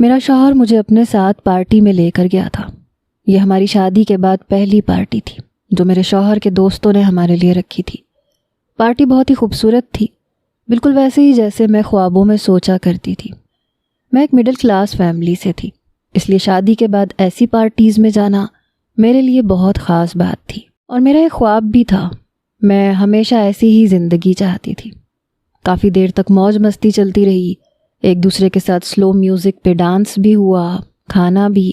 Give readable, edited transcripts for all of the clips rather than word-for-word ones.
میرا شوہر مجھے اپنے ساتھ پارٹی میں لے کر گیا تھا۔ یہ ہماری شادی کے بعد پہلی پارٹی تھی جو میرے شوہر کے دوستوں نے ہمارے لیے رکھی تھی۔ پارٹی بہت ہی خوبصورت تھی، بالکل ویسے ہی جیسے میں خوابوں میں سوچا کرتی تھی۔ میں ایک مڈل کلاس فیملی سے تھی، اس لیے شادی کے بعد ایسی پارٹیز میں جانا میرے لیے بہت خاص بات تھی، اور میرا ایک خواب بھی تھا۔ میں ہمیشہ ایسی ہی زندگی چاہتی تھی۔ کافی دیر تک موج مستی چلتی رہی، ایک دوسرے کے ساتھ سلو میوزک پہ ڈانس بھی ہوا، کھانا بھی۔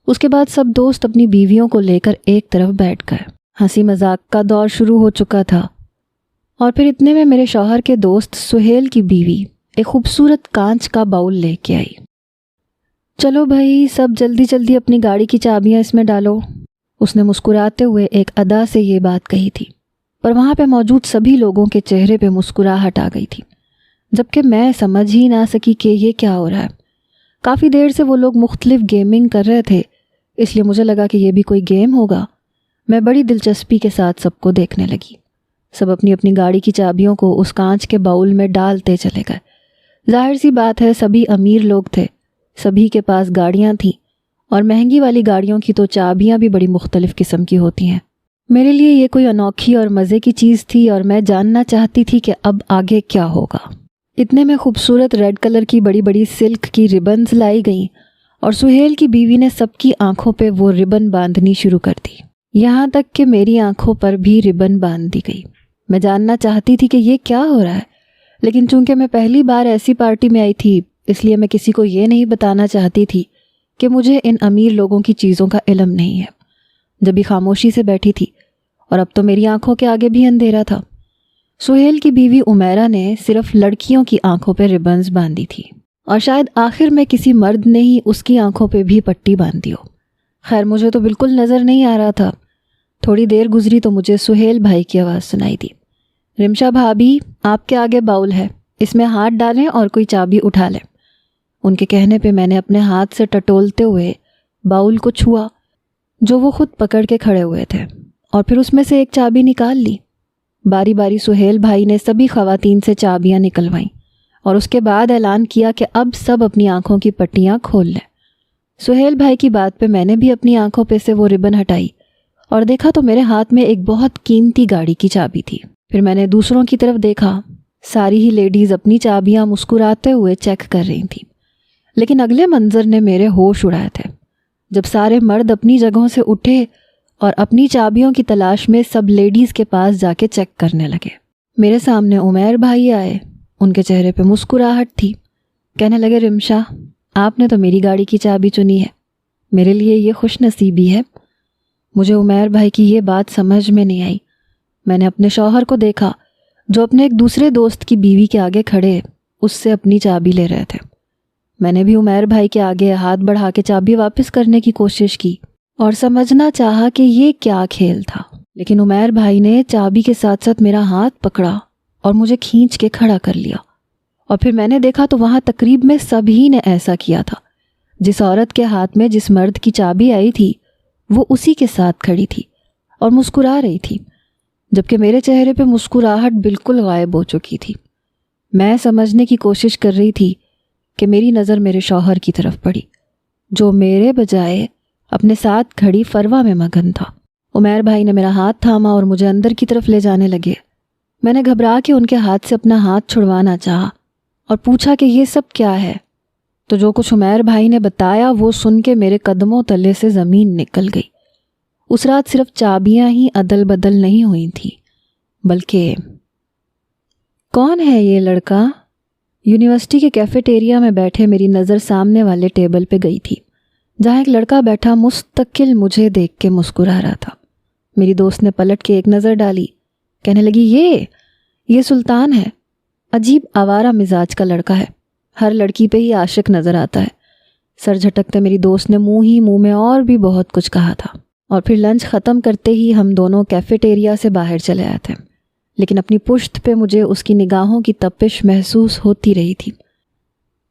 اس کے بعد سب دوست اپنی بیویوں کو لے کر ایک طرف بیٹھ گئے۔ ہنسی مذاق کا دور شروع ہو چکا تھا، اور پھر اتنے میں میرے شوہر کے دوست سہیل کی بیوی ایک خوبصورت کانچ کا باؤل لے کے آئی۔ چلو بھائی، سب جلدی جلدی اپنی گاڑی کی چابیاں اس میں ڈالو۔ اس نے مسکراتے ہوئے ایک ادا سے یہ بات کہی تھی، پر وہاں پہ موجود سبھی لوگوں کے چہرے پہ مسکراہٹ آ گئی تھی، جبکہ میں سمجھ ہی نہ سکی کہ یہ کیا ہو رہا ہے۔ کافی دیر سے وہ لوگ مختلف گیمنگ کر رہے تھے، اس لیے مجھے لگا کہ یہ بھی کوئی گیم ہوگا۔ میں بڑی دلچسپی کے ساتھ سب کو دیکھنے لگی۔ سب اپنی اپنی گاڑی کی چابیوں کو اس کانچ کے باؤل میں ڈالتے چلے گئے۔ ظاہر سی بات ہے، سبھی امیر لوگ تھے، سبھی کے پاس گاڑیاں تھیں، اور مہنگی والی گاڑیوں کی تو چابیاں بھی بڑی مختلف قسم کی ہوتی ہیں۔ میرے لیے یہ کوئی انوکھی اور مزے کی چیز تھی، اور میں جاننا چاہتی تھی کہ اب آگے کیا ہوگا۔ اتنے میں خوبصورت ریڈ کلر کی بڑی بڑی سلک کی ربنز لائی گئیں، اور سہیل کی بیوی نے سب کی آنکھوں پہ وہ ربن باندھنی شروع کر دی، یہاں تک کہ میری آنکھوں پر بھی ربن باندھ دی گئی۔ میں جاننا چاہتی تھی کہ یہ کیا ہو رہا ہے، لیکن چونکہ میں پہلی بار ایسی پارٹی میں آئی تھی، اس لیے میں کسی کو یہ نہیں بتانا چاہتی تھی کہ مجھے ان امیر لوگوں کی چیزوں کا علم نہیں ہے۔ جب بھی خاموشی سے بیٹھی تھی، اور اب تو میری آنکھوں کے آگے بھی اندھیرا تھا۔ سہیل کی بیوی عمیرہ نے صرف لڑکیوں کی آنکھوں پہ ربنز باندھی تھی، اور شاید آخر میں کسی مرد نے ہی اس کی آنکھوں پہ بھی پٹی باندھی ہو۔ خیر، مجھے تو بالکل نظر نہیں آ رہا تھا۔ تھوڑی دیر گزری تو مجھے سہیل بھائی کی آواز سنائی دی، رمشا بھابی، آپ کے آگے باؤل ہے، اس میں ہاتھ ڈالیں اور کوئی چابی اٹھا لیں۔ ان کے کہنے پہ میں نے اپنے ہاتھ سے ٹٹولتے ہوئے باؤل کو چھوا جو وہ خود پکڑ کے کھڑے ہوئے تھے، اور پھر اس میں سے ایک چابی نکال لی۔ باری باری سہیل بھائی نے سبھی خواتین سے چابیاں نکلوائیں، اور اس کے بعد اعلان کیا کہ اب سب اپنی آنکھوں کی پٹیاں کھول لیں۔ سہیل بھائی کی بات پہ میں نے بھی اپنی آنکھوں پہ سے وہ ربن ہٹائی، اور دیکھا تو میرے ہاتھ میں ایک بہت قیمتی گاڑی کی چابی تھی۔ پھر میں نے دوسروں کی طرف دیکھا، ساری ہی لیڈیز اپنی چابیاں مسکراتے ہوئے چیک کر رہی تھیں، لیکن اگلے منظر نے میرے ہوش اڑائے تھے، جب سارے مرد اپنی جگہوں سے اٹھے اور اپنی چابیوں کی تلاش میں سب لیڈیز کے پاس جا کے چیک کرنے لگے۔ میرے سامنے عمیر بھائی آئے، ان کے چہرے پہ مسکراہٹ تھی۔ کہنے لگے، رمشا، آپ نے تو میری گاڑی کی چابی چنی ہے، میرے لیے یہ خوش نصیبی ہے۔ مجھے عمیر بھائی کی یہ بات سمجھ میں نہیں آئی۔ میں نے اپنے شوہر کو دیکھا جو اپنے ایک دوسرے دوست کی بیوی کے آگے کھڑے اس سے اپنی چابی لے رہے تھے۔ میں نے بھی عمیر بھائی کے آگے ہاتھ بڑھا کے چابی واپس کرنے کی کوشش کی اور سمجھنا چاہا کہ یہ کیا کھیل تھا، لیکن عمیر بھائی نے چابی کے ساتھ ساتھ میرا ہاتھ پکڑا اور مجھے کھینچ کے کھڑا کر لیا، اور پھر میں نے دیکھا تو وہاں تقریب میں سبھی نے ایسا کیا تھا۔ جس عورت کے ہاتھ میں جس مرد کی چابی آئی تھی وہ اسی کے ساتھ کھڑی تھی اور مسکرا رہی تھی، جبکہ میرے چہرے پہ مسکراہٹ بالکل غائب ہو چکی تھی۔ میں سمجھنے کی کوشش کر رہی تھی کہ میری نظر میرے شوہر کی طرف پڑی، جو میرے بجائے اپنے ساتھ کھڑی فروا میں مگن تھا۔ عمیر بھائی نے میرا ہاتھ تھاما اور مجھے اندر کی طرف لے جانے لگے۔ میں نے گھبرا کے ان کے ہاتھ سے اپنا ہاتھ چھڑوانا چاہا اور پوچھا کہ یہ سب کیا ہے، تو جو کچھ عمیر بھائی نے بتایا وہ سن کے میرے قدموں تلے سے زمین نکل گئی۔ اس رات صرف چابیاں ہی عدل بدل نہیں ہوئی تھیں، بلکہ کون ہے یہ لڑکا؟ یونیورسٹی کے کیفیٹیریا میں بیٹھے میری نظر سامنے والے ٹیبل پہ گئی تھی، جہاں ایک لڑکا بیٹھا مستقل مجھے دیکھ کے مسکرا رہا تھا۔ میری دوست نے پلٹ کے ایک نظر ڈالی، کہنے لگی، یہ سلطان ہے، عجیب آوارہ مزاج کا لڑکا ہے، ہر لڑکی پہ ہی عاشق نظر آتا ہے۔ سر جھٹکتے میری دوست نے منہ میں اور بھی بہت کچھ کہا تھا، اور پھر لنچ ختم کرتے ہی ہم دونوں کیفیٹیریا سے باہر چلے آئے تھے، لیکن اپنی پشت پہ مجھے اس کی نگاہوں کی تپش محسوس ہوتی رہی تھی۔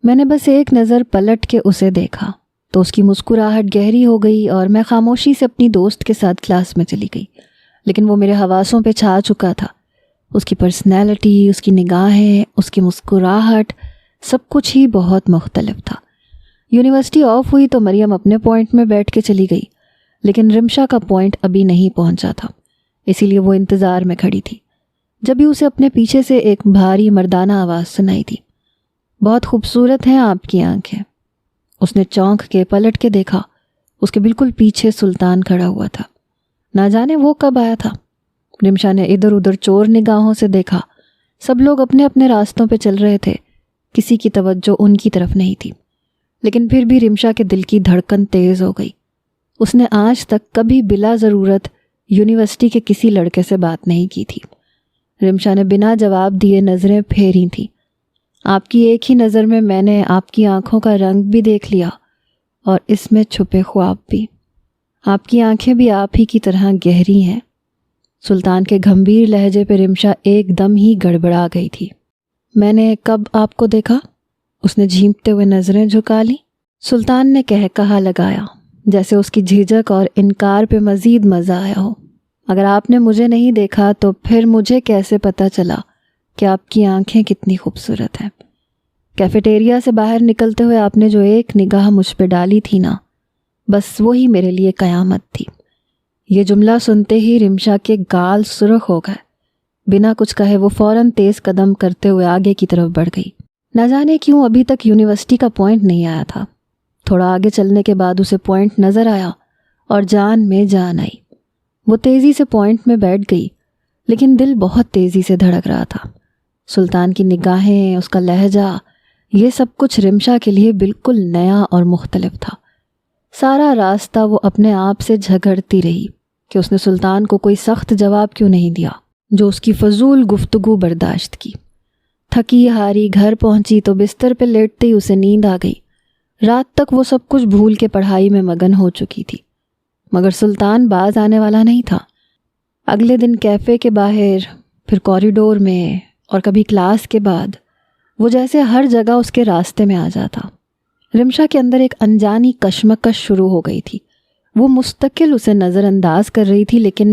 میں نے بس ایک نظر پلٹ کے اسے دیکھا تو اس کی مسکراہٹ گہری ہو گئی اور میں خاموشی سے اپنی دوست کے ساتھ کلاس میں چلی گئی، لیکن وہ میرے حواسوں پہ چھا چکا تھا۔ اس کی پرسنالٹی، اس کی نگاہیں، اس کی مسکراہٹ، سب کچھ ہی بہت مختلف تھا۔ یونیورسٹی آف ہوئی تو مریم اپنے پوائنٹ میں بیٹھ کے چلی گئی، لیکن رمشا کا پوائنٹ ابھی نہیں پہنچا تھا، اسی لیے وہ انتظار میں کھڑی تھی۔ جبھی اسے اپنے پیچھے سے ایک بھاری مردانہ آواز سنائی دی، بہت خوبصورت ہیں آپ کی آنکھیں۔ اس نے چونک کے پلٹ کے دیکھا، اس کے بالکل پیچھے سلطان کھڑا ہوا تھا۔ نہ جانے وہ کب آیا تھا۔ رمشا نے ادھر ادھر چور نگاہوں سے دیکھا، سب لوگ اپنے اپنے راستوں پہ چل رہے تھے، کسی کی توجہ ان کی طرف نہیں تھی، لیکن پھر بھی رمشا کے دل کی دھڑکن تیز ہو گئی۔ اس نے آج تک کبھی بلا ضرورت یونیورسٹی کے کسی لڑکے سے بات نہیں کی تھی۔ رمشا نے بنا جواب دیے نظریں پھیری تھیں۔ آپ کی ایک ہی نظر میں نے آپ کی آنکھوں کا رنگ بھی دیکھ لیا اور اس میں چھپے خواب بھی۔ آپ کی آنکھیں بھی آپ ہی کی طرح گہری ہیں۔ سلطان کے گھمبیر لہجے پہ رمشا ایک دم ہی گڑبڑا گئی تھی۔ میں نے کب آپ کو دیکھا؟ اس نے جھیمتے ہوئے نظریں جھکا لی۔ سلطان نے کہا لگایا، جیسے اس کی جھجک اور انکار پہ مزید مزہ آیا ہو۔ اگر آپ نے مجھے نہیں دیکھا تو پھر مجھے کیسے پتہ چلا کہ آپ کی آنکھیں کتنی خوبصورت ہیں؟ کیفیٹیریا سے باہر نکلتے ہوئے آپ نے جو ایک نگاہ مجھ پہ ڈالی تھی نا، بس وہی میرے لیے قیامت تھی۔ یہ جملہ سنتے ہی رمشا کے گال سرخ ہو گئے۔ بنا کچھ کہے وہ فوراً تیز قدم کرتے ہوئے آگے کی طرف بڑھ گئی۔ نہ جانے کیوں ابھی تک یونیورسٹی کا پوائنٹ نہیں آیا تھا۔ تھوڑا آگے چلنے کے بعد اسے پوائنٹ نظر آیا اور جان میں جان آئی۔ وہ تیزی سے پوائنٹ میں بیٹھ گئی، لیکن دل بہت تیزی سے دھڑک رہا تھا۔ سلطان کی نگاہیں، اس کا لہجہ، یہ سب کچھ رمشا کے لیے بالکل نیا اور مختلف تھا۔ سارا راستہ وہ اپنے آپ سے جھگڑتی رہی کہ اس نے سلطان کو کوئی سخت جواب کیوں نہیں دیا جو اس کی فضول گفتگو برداشت کی۔ تھکی ہاری گھر پہنچی تو بستر پہ لیٹتے ہی اسے نیند آ گئی۔ رات تک وہ سب کچھ بھول کے پڑھائی میں مگن ہو چکی تھی، مگر سلطان باز آنے والا نہیں تھا۔ اگلے دن کیفے کے باہر، پھر کوریڈور میں، اور کبھی کلاس کے بعد، وہ جیسے ہر جگہ اس کے راستے میں آ جاتا۔ رمشا کے اندر ایک انجانی کشمکش شروع ہو گئی تھی۔ وہ مستقل اسے نظر انداز کر رہی تھی، لیکن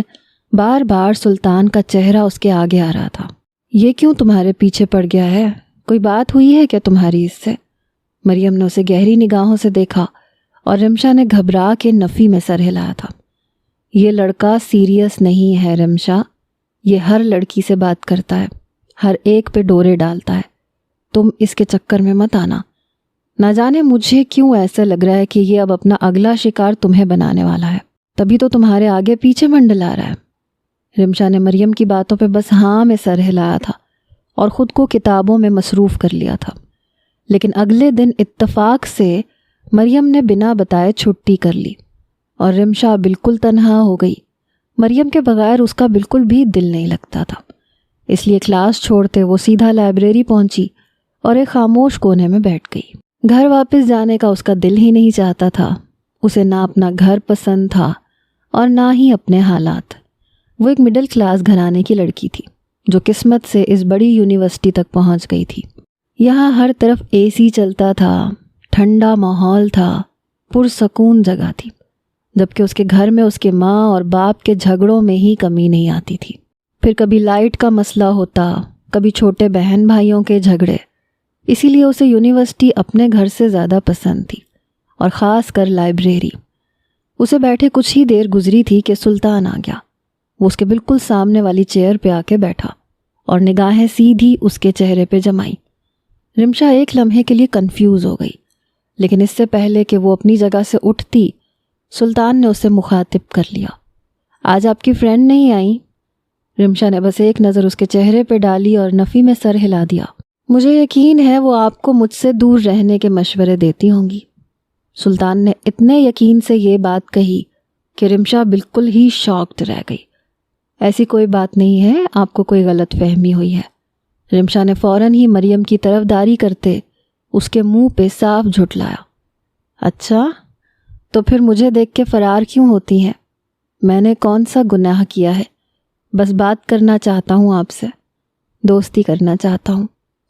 بار بار سلطان کا چہرہ اس کے آگے آ رہا تھا۔ یہ کیوں تمہارے پیچھے پڑ گیا ہے؟ کوئی بات ہوئی ہے کیا تمہاری اس سے؟ مریم نے اسے گہری نگاہوں سے دیکھا اور رمشا نے گھبرا کے نفی میں سر ہلایا تھا۔ یہ لڑکا سیریس نہیں ہے رمشا، یہ ہر لڑکی سے بات کرتا ہے، ہر ایک پہ ڈورے ڈالتا ہے، تم اس کے چکر میں مت آنا۔ نہ جانے مجھے کیوں ایسے لگ رہا ہے کہ یہ اب اپنا اگلا شکار تمہیں بنانے والا ہے، تبھی تو تمہارے آگے پیچھے منڈلا رہا ہے۔ رمشا نے مریم کی باتوں پہ بس ہاں میں سر ہلایا تھا اور خود کو کتابوں میں مصروف کر لیا تھا، لیکن اگلے دن اتفاق سے مریم نے بنا بتائے چھٹی کر لی اور رمشا بالکل تنہا ہو گئی۔ مریم کے بغیر اس کا بالکل بھی دل نہیں لگتا تھا، اس لیے کلاس چھوڑتے وہ سیدھا لائبریری پہنچی اور ایک خاموش کونے میں بیٹھ گئی۔ گھر واپس جانے کا اس کا دل ہی نہیں چاہتا تھا۔ اسے نہ اپنا گھر پسند تھا اور نہ ہی اپنے حالات۔ وہ ایک مڈل کلاس گھرانے کی لڑکی تھی جو قسمت سے اس بڑی یونیورسٹی تک پہنچ گئی تھی۔ یہاں ہر طرف اے سی چلتا تھا، ٹھنڈا ماحول تھا، پرسکون جگہ تھی، جبکہ اس کے گھر میں اس کے ماں اور باپ کے جھگڑوں میں ہی کمی نہیں آتی تھی۔ پھر کبھی لائٹ کا مسئلہ ہوتا، کبھی چھوٹے بہن بھائیوں کے جھگڑے۔ اسی لیے اسے یونیورسٹی اپنے گھر سے زیادہ پسند تھی، اور خاص کر لائبریری۔ اسے بیٹھے کچھ ہی دیر گزری تھی کہ سلطان آ گیا۔ وہ اس کے بالکل سامنے والی چیئر پہ آ کے بیٹھا اور نگاہیں سیدھی اس کے چہرے پہ جمائیں۔ رمشا ایک لمحے کے لیے کنفیوز ہو گئی، لیکن اس سے پہلے کہ وہ اپنی جگہ سے اٹھتی، سلطان نے اسے مخاطب کر لیا۔ آج آپ کی فرینڈ نہیں آئیں؟ رمشا نے بس ایک نظر اس کے چہرے پہ ڈالی اور نفی میں سر ہلا دیا۔ مجھے یقین ہے وہ آپ کو مجھ سے دور رہنے کے مشورے دیتی ہوں گی۔ سلطان نے اتنے یقین سے یہ بات کہی کہ رمشا بالکل ہی شاکڈ رہ گئی۔ ایسی کوئی بات نہیں ہے، آپ کو کوئی غلط فہمی ہوئی ہے۔ رمشا نے فوراً ہی مریم کی طرف داری کرتے اس کے منہ پہ صاف جھٹلایا۔ اچھا، تو پھر مجھے دیکھ کے فرار کیوں ہوتی ہیں؟ میں نے کون سا گناہ کیا ہے؟ بس بات کرنا چاہتا ہوں آپ سے، دوستی کرنا چاہتا ہوں،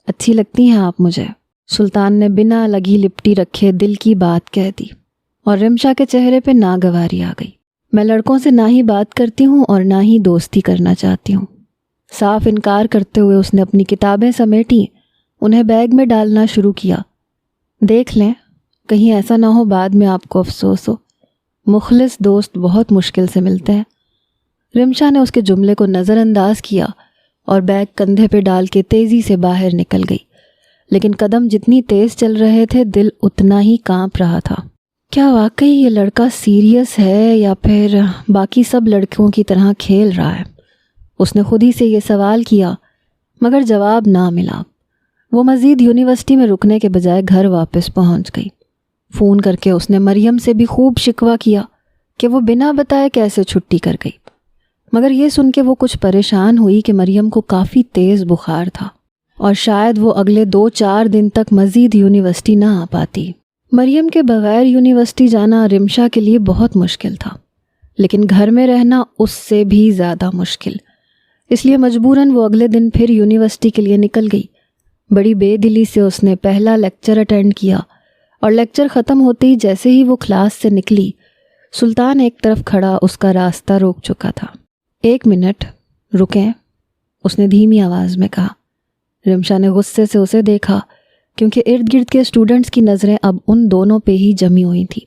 اچھی لگتی ہیں آپ مجھے۔ سلطان نے بنا لگی لپٹی رکھے دل کی بات کہہ دی اور رمشا کے چہرے پہ ناگواری آ گئی۔ میں لڑکوں سے نہ ہی بات کرتی ہوں اور نہ ہی دوستی کرنا چاہتی ہوں۔ صاف انکار کرتے ہوئے اس نے اپنی کتابیں سمیٹیں، انہیں بیگ میں ڈالنا شروع کیا۔ دیکھ لیں، کہیں ایسا نہ ہو بعد میں آپ کو افسوس ہو۔ مخلص دوست بہت مشکل سے ملتے ہیں۔ رمشا نے اس کے جملے کو نظر انداز کیا اور بیگ کندھے پہ ڈال کے تیزی سے باہر نکل گئی، لیکن قدم جتنی تیز چل رہے تھے دل اتنا ہی کانپ رہا تھا۔ کیا واقعی یہ لڑکا سیریس ہے یا پھر باقی سب لڑکیوں کی طرح کھیل رہا ہے؟ اس نے خود ہی سے یہ سوال کیا، مگر جواب نہ ملا۔ وہ مزید یونیورسٹی میں رکنے کے بجائے گھر واپس پہنچ گئی۔ فون کر کے اس نے مریم سے بھی خوب شکوہ کیا کہ وہ بنا بتائے کیسے چھٹی کر گئی، مگر یہ سن کے وہ کچھ پریشان ہوئی کہ مریم کو کافی تیز بخار تھا اور شاید وہ اگلے 2-4 دن تک مزید یونیورسٹی نہ آ پاتی۔ مریم کے بغیر یونیورسٹی جانا رمشا کے لیے بہت مشکل تھا، لیکن گھر میں رہنا اس سے بھی زیادہ مشکل، اس لیے مجبوراً وہ اگلے دن پھر یونیورسٹی کے لیے نکل گئی۔ بڑی بے دلی سے اس نے پہلا لیکچر اٹینڈ کیا اور لیکچر ختم ہوتے ہی جیسے ہی وہ کلاس سے نکلی، سلطان ایک طرف کھڑا اس کا راستہ روک چکا تھا۔ 1 منٹ رکیں، اس نے دھیمی آواز میں کہا۔ رمشا نے غصے سے اسے دیکھا کیونکہ ارد گرد کے اسٹوڈنٹس کی نظریں اب ان دونوں پہ ہی جمی ہوئی تھیں۔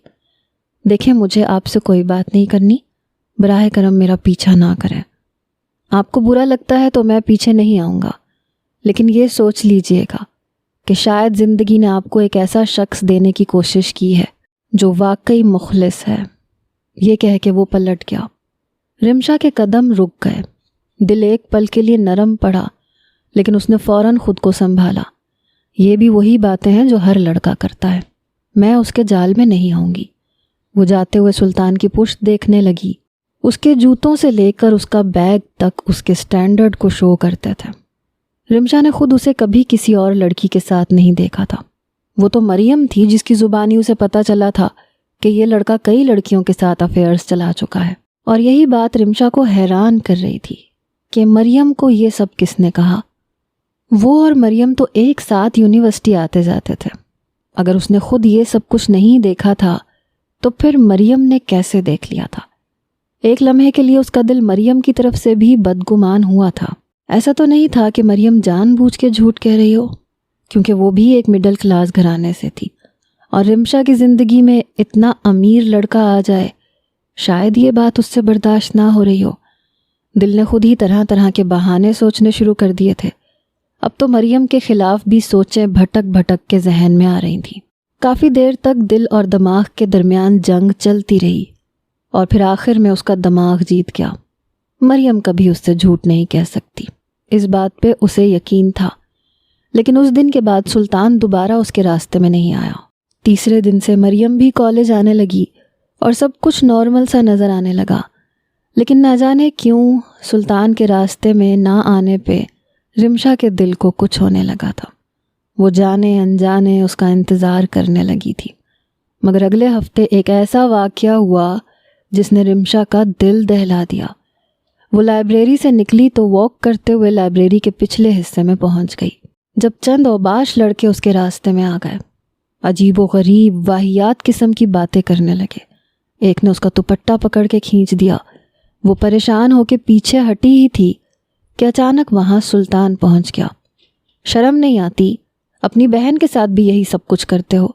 دیکھیں، مجھے آپ سے کوئی بات نہیں کرنی، براہ کرم میرا پیچھا نہ کریں۔ آپ کو برا لگتا ہے تو میں پیچھے نہیں آؤں گا، لیکن یہ سوچ لیجئے گا کہ شاید زندگی نے آپ کو ایک ایسا شخص دینے کی کوشش کی ہے جو واقعی مخلص ہے۔ یہ کہہ کے وہ پلٹ گیا۔ رمشا کے قدم رک گئے، دل ایک پل کے لیے نرم پڑا، لیکن اس نے فوراً خود کو سنبھالا۔ یہ بھی وہی باتیں ہیں جو ہر لڑکا کرتا ہے، میں اس کے جال میں نہیں آؤں گی۔ وہ جاتے ہوئے سلطان کی پشت دیکھنے لگی، اس کے جوتوں سے لے کر اس کا بیگ تک اس کے سٹینڈرڈ کو شو کرتے تھے۔ رمشا نے خود اسے کبھی کسی اور لڑکی کے ساتھ نہیں دیکھا تھا۔ وہ تو مریم تھی جس کی زبانی اسے پتہ چلا تھا کہ یہ لڑکا کئی لڑکیوں کے ساتھ افیئرز چلا چکا ہے، اور یہی بات رمشا کو حیران کر رہی تھی کہ مریم کو یہ سب کس نے کہا۔ وہ اور مریم تو ایک ساتھ یونیورسٹی آتے جاتے تھے۔ اگر اس نے خود یہ سب کچھ نہیں دیکھا تھا تو پھر مریم نے کیسے دیکھ لیا تھا؟ ایک لمحے کے لیے اس کا دل مریم کی طرف سے بھی بدگمان ہوا تھا۔ ایسا تو نہیں تھا کہ مریم جان بوجھ کے جھوٹ کہہ رہی ہو، کیونکہ وہ بھی ایک مڈل کلاس گھرانے سے تھی، اور رمشا کی زندگی میں اتنا امیر لڑکا آ جائے، شاید یہ بات اس سے برداشت نہ ہو رہی ہو۔ دل نے خود ہی طرح طرح کے بہانے سوچنے شروع کر دیے تھے۔ اب تو مریم کے خلاف بھی سوچیں بھٹک بھٹک کے ذہن میں آ رہی تھیں۔ کافی دیر تک دل اور دماغ کے درمیان جنگ چلتی رہی، اور پھر آخر میں اس کا دماغ جیت گیا۔ مریم کبھی اس سے جھوٹ نہیں کہہ سکتی، اس بات پہ اسے یقین تھا۔ لیکن اس دن کے بعد سلطان دوبارہ اس کے راستے میں نہیں آیا۔ تیسرے دن سے مریم بھی کالج آنے لگی اور سب کچھ نارمل سا نظر آنے لگا، لیکن نہ جانے کیوں سلطان کے راستے میں نہ آنے پہ رمشا کے دل کو کچھ ہونے لگا تھا۔ وہ جانے انجانے اس کا انتظار کرنے لگی تھی، مگر اگلے ہفتے ایک ایسا واقعہ ہوا جس نے رمشا کا دل دہلا دیا۔ وہ لائبریری سے نکلی تو واک کرتے ہوئے لائبریری کے پچھلے حصے میں پہنچ گئی، جب چند اوباش لڑکے اس کے راستے میں آ گئے۔ عجیب و غریب واہیات قسم کی باتیں کرنے لگے۔ ایک نے اس کا دوپٹہ پکڑ کے کھینچ دیا۔ وہ پریشان ہو کے پیچھے ہٹی ہی تھی کہ اچانک وہاں سلطان پہنچ گیا۔ شرم نہیں آتی؟ اپنی بہن کے ساتھ بھی یہی سب کچھ کرتے ہو؟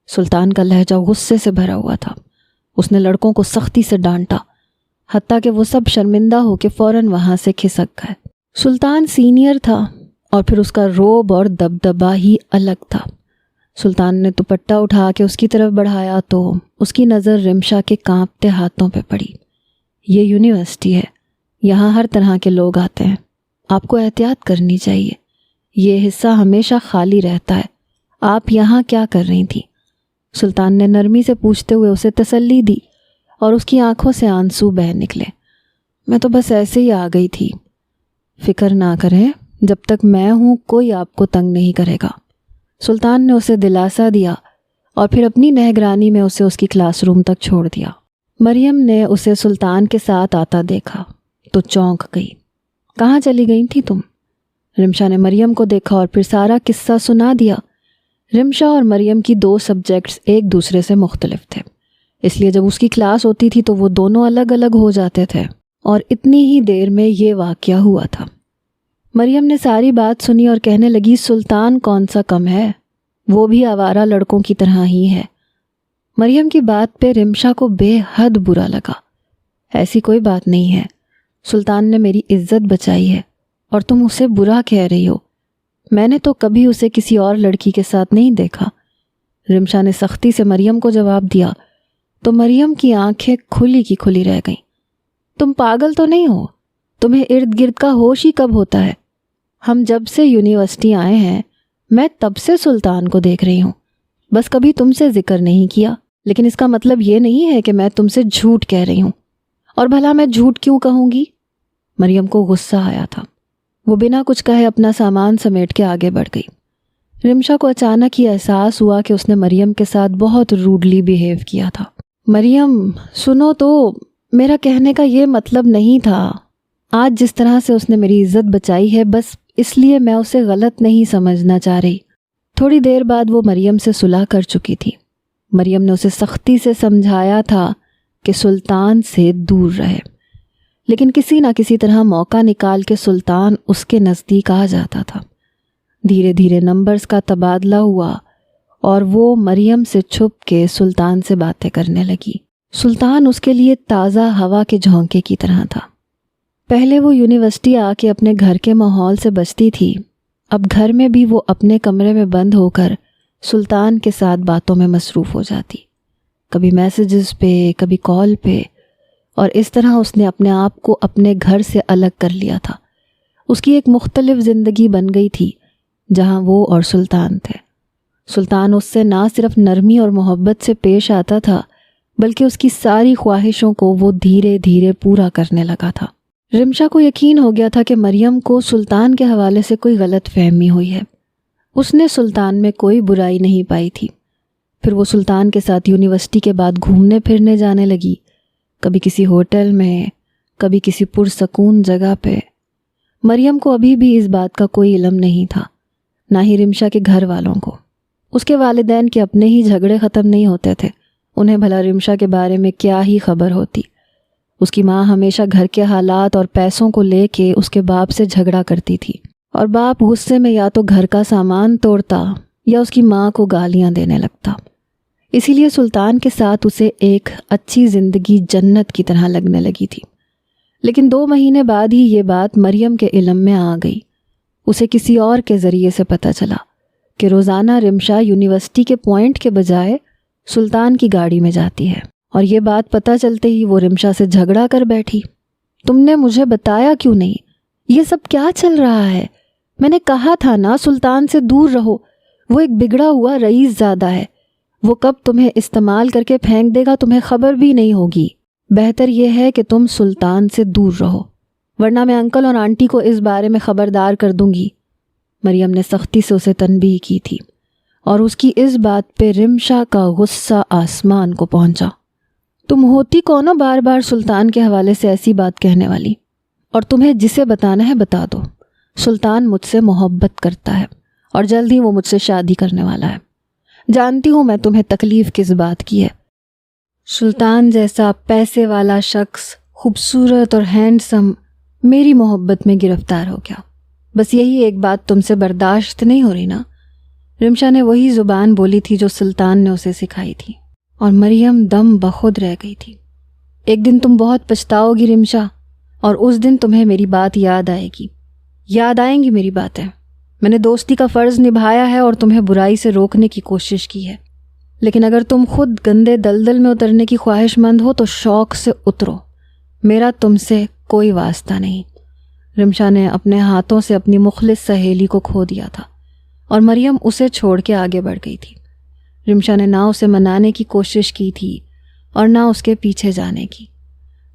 سلطان کا لہجہ غصے سے بھرا ہوا تھا۔ اس نے لڑکوں کو سختی سے ڈانٹا، حتیٰ کہ وہ سب شرمندہ ہو کے فوراً وہاں سے کھسک گئے۔ سلطان سینئر تھا اور پھر اس کا روب اور دبدبہ ہی الگ تھا۔ سلطان نے دوپٹہ اٹھا کے اس کی طرف بڑھایا تو اس کی نظر رمشا کے کانپتے ہاتھوں پہ پڑی۔ یہ یونیورسٹی ہے، یہاں ہر طرح کے لوگ آتے ہیں، آپ کو احتیاط کرنی چاہیے، یہ حصہ ہمیشہ خالی رہتا ہے، آپ یہاں کیا کر رہی تھی؟ سلطان نے نرمی سے پوچھتے ہوئے اسے تسلی دی اور اس کی آنکھوں سے آنسو بہہ نکلے۔ میں تو بس ایسے ہی آ گئی تھی۔ فکر نہ کریں، جب تک میں ہوں کوئی آپ کو تنگ نہیں کرے گا۔ سلطان نے اسے دلاسا دیا اور پھر اپنی نگرانی میں اسے اس کی کلاس روم تک چھوڑ دیا۔ مریم نے اسے سلطان کے ساتھ آتا دیکھا تو چونک گئی۔ کہاں چلی گئی تھی تم؟ رمشا نے مریم کو دیکھا اور پھر سارا قصہ سنا دیا۔ رمشا اور مریم کی 2 سبجیکٹس ایک دوسرے سے مختلف تھے، اس لیے جب اس کی کلاس ہوتی تھی تو وہ دونوں الگ الگ ہو جاتے تھے، اور اتنی ہی دیر میں یہ واقعہ ہوا تھا۔ مریم نے ساری بات سنی اور کہنے لگی، سلطان کون سا کم ہے، وہ بھی آوارہ لڑکوں کی طرح ہی ہے، مریم کی بات پہ رمشا کو بے حد برا لگا۔ ایسی کوئی بات نہیں ہے، سلطان نے میری عزت بچائی ہے اور تم اسے برا کہہ رہی ہو۔ میں نے تو کبھی اسے کسی اور لڑکی کے ساتھ نہیں دیکھا۔ رمشا نے سختی سے مریم کو جواب دیا تو مریم کی آنکھیں کھلی کی کھلی رہ گئیں۔ تم پاگل تو نہیں ہو؟ تمہیں ارد گرد کا ہوش ہی کب ہوتا ہے؟ ہم جب سے یونیورسٹی آئے ہیں میں تب سے سلطان کو دیکھ رہی ہوں، بس کبھی تم سے ذکر نہیں کیا، لیکن اس کا مطلب یہ نہیں ہے کہ میں تم سے جھوٹ کہہ رہی ہوں۔ اور بھلا میں جھوٹ کیوں کہوں گی؟ مریم کو غصہ آیا تھا۔ وہ بنا کچھ کہے اپنا سامان سمیٹ کے آگے بڑھ گئی۔ رمشا کو اچانک ہی احساس ہوا کہ اس نے مریم کے ساتھ بہت روڈلی بیہیو کیا تھا۔ مریم سنو تو، میرا کہنے کا یہ مطلب نہیں تھا۔ آج جس طرح سے اس نے میری عزت بچائی ہے بس اس لیے میں اسے غلط نہیں سمجھنا چاہ رہی۔ تھوڑی دیر بعد وہ مریم سے صلح کر چکی تھی۔ مریم نے اسے سختی سے سمجھایا تھا کہ سلطان سے دور رہے، لیکن کسی نہ کسی طرح موقع نکال کے سلطان اس کے نزدیک آ جاتا تھا۔ دھیرے دھیرے نمبرز کا تبادلہ ہوا اور وہ مریم سے چھپ کے سلطان سے باتیں کرنے لگی۔ سلطان اس کے لیے تازہ ہوا کے جھونکے کی طرح تھا۔ پہلے وہ یونیورسٹی آ کے اپنے گھر کے ماحول سے بچتی تھی، اب گھر میں بھی وہ اپنے کمرے میں بند ہو کر سلطان کے ساتھ باتوں میں مصروف ہو جاتی، کبھی میسیجز پہ کبھی کال پہ، اور اس طرح اس نے اپنے آپ کو اپنے گھر سے الگ کر لیا تھا۔ اس کی ایک مختلف زندگی بن گئی تھی جہاں وہ اور سلطان تھے۔ سلطان اس سے نہ صرف نرمی اور محبت سے پیش آتا تھا بلکہ اس کی ساری خواہشوں کو وہ دھیرے دھیرے پورا کرنے لگا تھا۔ رمشا کو یقین ہو گیا تھا کہ مریم کو سلطان کے حوالے سے کوئی غلط فہمی ہوئی ہے۔ اس نے سلطان میں کوئی برائی نہیں پائی تھی۔ پھر وہ سلطان کے ساتھ یونیورسٹی کے بعد گھومنے پھرنے جانے لگی، کبھی کسی ہوٹل میں، کبھی کسی پرسکون جگہ پہ۔ مریم کو ابھی بھی اس بات کا کوئی علم نہیں تھا، نہ ہی رمشا کے گھر والوں کو۔ اس کے والدین کے اپنے ہی جھگڑے ختم نہیں ہوتے تھے، انہیں بھلا رمشا کے بارے میں کیا ہی خبر ہوتی۔ اس کی ماں ہمیشہ گھر کے حالات اور پیسوں کو لے کے اس کے باپ سے جھگڑا کرتی تھی، اور باپ غصے میں یا تو گھر کا سامان توڑتا یا اس کی ماں کو گالیاں دینے لگتا۔ اسی لیے سلطان کے ساتھ اسے ایک اچھی زندگی جنت کی طرح لگنے لگی تھی۔ لیکن 2 مہینے بعد ہی یہ بات مریم کے علم میں آ گئی۔ اسے کسی اور کے ذریعے سے پتہ چلا کہ روزانہ رمشا یونیورسٹی کے پوائنٹ کے بجائے سلطان کی گاڑی میں جاتی ہے، اور یہ بات پتہ چلتے ہی وہ رمشا سے جھگڑا کر بیٹھی۔ تم نے مجھے بتایا کیوں نہیں؟ یہ سب کیا چل رہا ہے؟ میں نے کہا تھا نا سلطان سے دور رہو، وہ ایک بگڑا ہوا رئیس زادہ ہے، وہ کب تمہیں استعمال کر کے پھینک دے گا تمہیں خبر بھی نہیں ہوگی۔ بہتر یہ ہے کہ تم سلطان سے دور رہو، ورنہ میں انکل اور آنٹی کو اس بارے میں خبردار کر دوں گی۔ مریم نے سختی سے اسے تنبیہ کی تھی، اور اس کی اس بات پہ رمشا کا غصہ آسمان کو پہنچا۔ تم ہوتی کون ہو بار بار سلطان کے حوالے سے ایسی بات کہنے والی؟ اور تمہیں جسے بتانا ہے بتا دو۔ سلطان مجھ سے محبت کرتا ہے اور جلد ہی وہ مجھ سے شادی کرنے والا ہے۔ جانتی ہوں میں تمہیں تکلیف کس بات کی ہے۔ سلطان جیسا پیسے والا شخص، خوبصورت اور ہینڈسم، میری محبت میں گرفتار ہو گیا۔ بس یہی ایک بات تم سے برداشت نہیں ہو رہی نا؟ رمشا نے وہی زبان بولی تھی جو سلطان نے اسے سکھائی تھی، اور مریم دم بخود رہ گئی تھی۔ ایک دن تم بہت پچھتاؤ گی رمشا، اور اس دن تمہیں میری بات یاد آئے گی۔ یاد آئیں گی میری باتیں۔ میں نے دوستی کا فرض نبھایا ہے اور تمہیں برائی سے روکنے کی کوشش کی ہے، لیکن اگر تم خود گندے دلدل میں اترنے کی خواہش مند ہو تو شوق سے اترو، میرا تم سے کوئی واسطہ نہیں۔ رمشا نے اپنے ہاتھوں سے اپنی مخلص سہیلی کو کھو دیا تھا، اور مریم اسے چھوڑ کے آگے بڑھ گئی تھی۔ رمشا نے نہ اسے منانے کی کوشش کی تھی اور نہ اس کے پیچھے جانے کی۔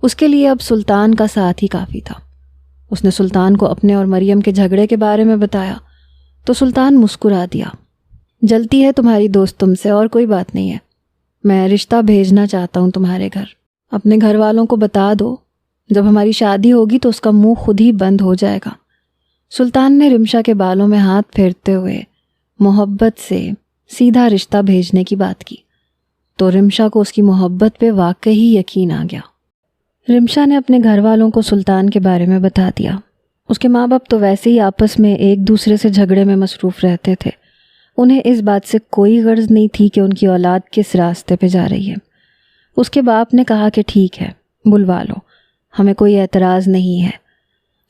اس کے لیے اب سلطان کا ساتھ ہی کافی تھا۔ اس نے سلطان کو اپنے اور مریم کے جھگڑے کے بارے میں بتایا تو سلطان مسکرا دیا۔ جلتی ہے تمہاری دوست تم سے، اور کوئی بات نہیں ہے۔ میں رشتہ بھیجنا چاہتا ہوں تمہارے گھر، اپنے گھر والوں کو بتا دو، جب ہماری شادی ہوگی تو اس کا منہ خود ہی بند ہو جائے گا۔ سلطان نے رمشا کے بالوں میں ہاتھ پھیرتے ہوئے محبت سے سیدھا رشتہ بھیجنے کی بات کی، تو رمشا کو اس کی محبت پہ واقعی یقین آ گیا۔ رمشا نے اپنے گھر والوں کو سلطان کے بارے میں بتا دیا۔ اس کے ماں باپ تو ویسے ہی آپس میں ایک دوسرے سے جھگڑے میں مصروف رہتے تھے، انہیں اس بات سے کوئی غرض نہیں تھی کہ ان کی اولاد کس راستے پہ جا رہی ہے۔ اس کے باپ نے کہا کہ ٹھیک ہے، بلوا لو، ہمیں کوئی اعتراض نہیں ہے۔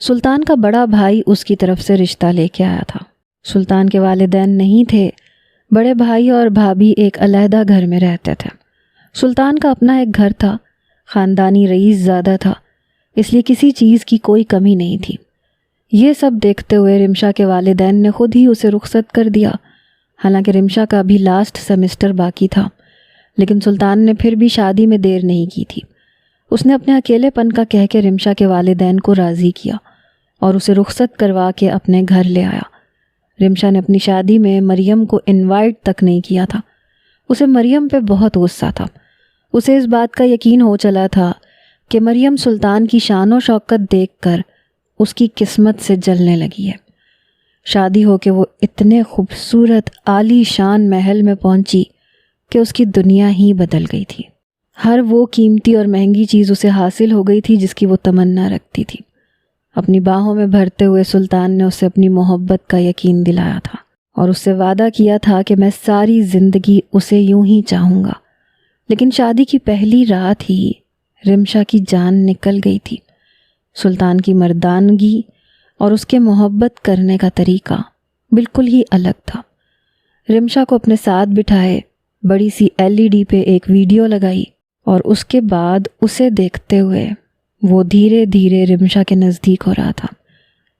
سلطان کا بڑا بھائی اس کی طرف سے رشتہ لے کے آیا تھا۔ سلطان کے والدین نہیں تھے، بڑے بھائی اور بھابھی ایک علیحدہ گھر میں رہتے تھے۔ سلطان کا اپنا ایک گھر تھا، خاندانی رئیس زیادہ تھا، اس لیے کسی چیز کی کوئی کمی نہیں تھی۔ یہ سب دیکھتے ہوئے رمشا کے والدین نے خود ہی اسے رخصت کر دیا، حالانکہ رمشا کا بھی لاسٹ سیمسٹر باقی تھا، لیکن سلطان نے پھر بھی شادی میں دیر نہیں کی تھی۔ اس نے اپنے اکیلے پن کا کہہ کے رمشا کے والدین کو راضی کیا اور اسے رخصت کروا کے اپنے گھر لے آیا۔ رمشا نے اپنی شادی میں مریم کو انوائٹ تک نہیں کیا تھا۔ اسے مریم پہ بہت غصہ تھا۔ اسے اس بات کا یقین ہو چلا تھا کہ مریم سلطان کی شان و شوکت دیکھ کر اس کی قسمت سے جلنے لگی ہے۔ شادی ہو کے وہ اتنے خوبصورت عالی شان محل میں پہنچی کہ اس کی دنیا ہی بدل گئی تھی۔ ہر وہ قیمتی اور مہنگی چیز اسے حاصل ہو گئی تھی جس کی وہ تمنا رکھتی تھی۔ اپنی باہوں میں بھرتے ہوئے سلطان نے اسے اپنی محبت کا یقین دلایا تھا اور اس سے وعدہ کیا تھا کہ میں ساری زندگی اسے یوں ہی چاہوں گا۔ لیکن شادی کی پہلی رات ہی رمشا کی جان نکل گئی تھی۔ سلطان کی مردانگی اور اس کے محبت کرنے کا طریقہ بالکل ہی الگ تھا۔ رمشا کو اپنے ساتھ بٹھائے، بڑی سی LED پہ ایک ویڈیو لگائی اور اس کے بعد اسے دیکھتے ہوئے وہ دھیرے دھیرے رمشا کے نزدیک ہو رہا تھا،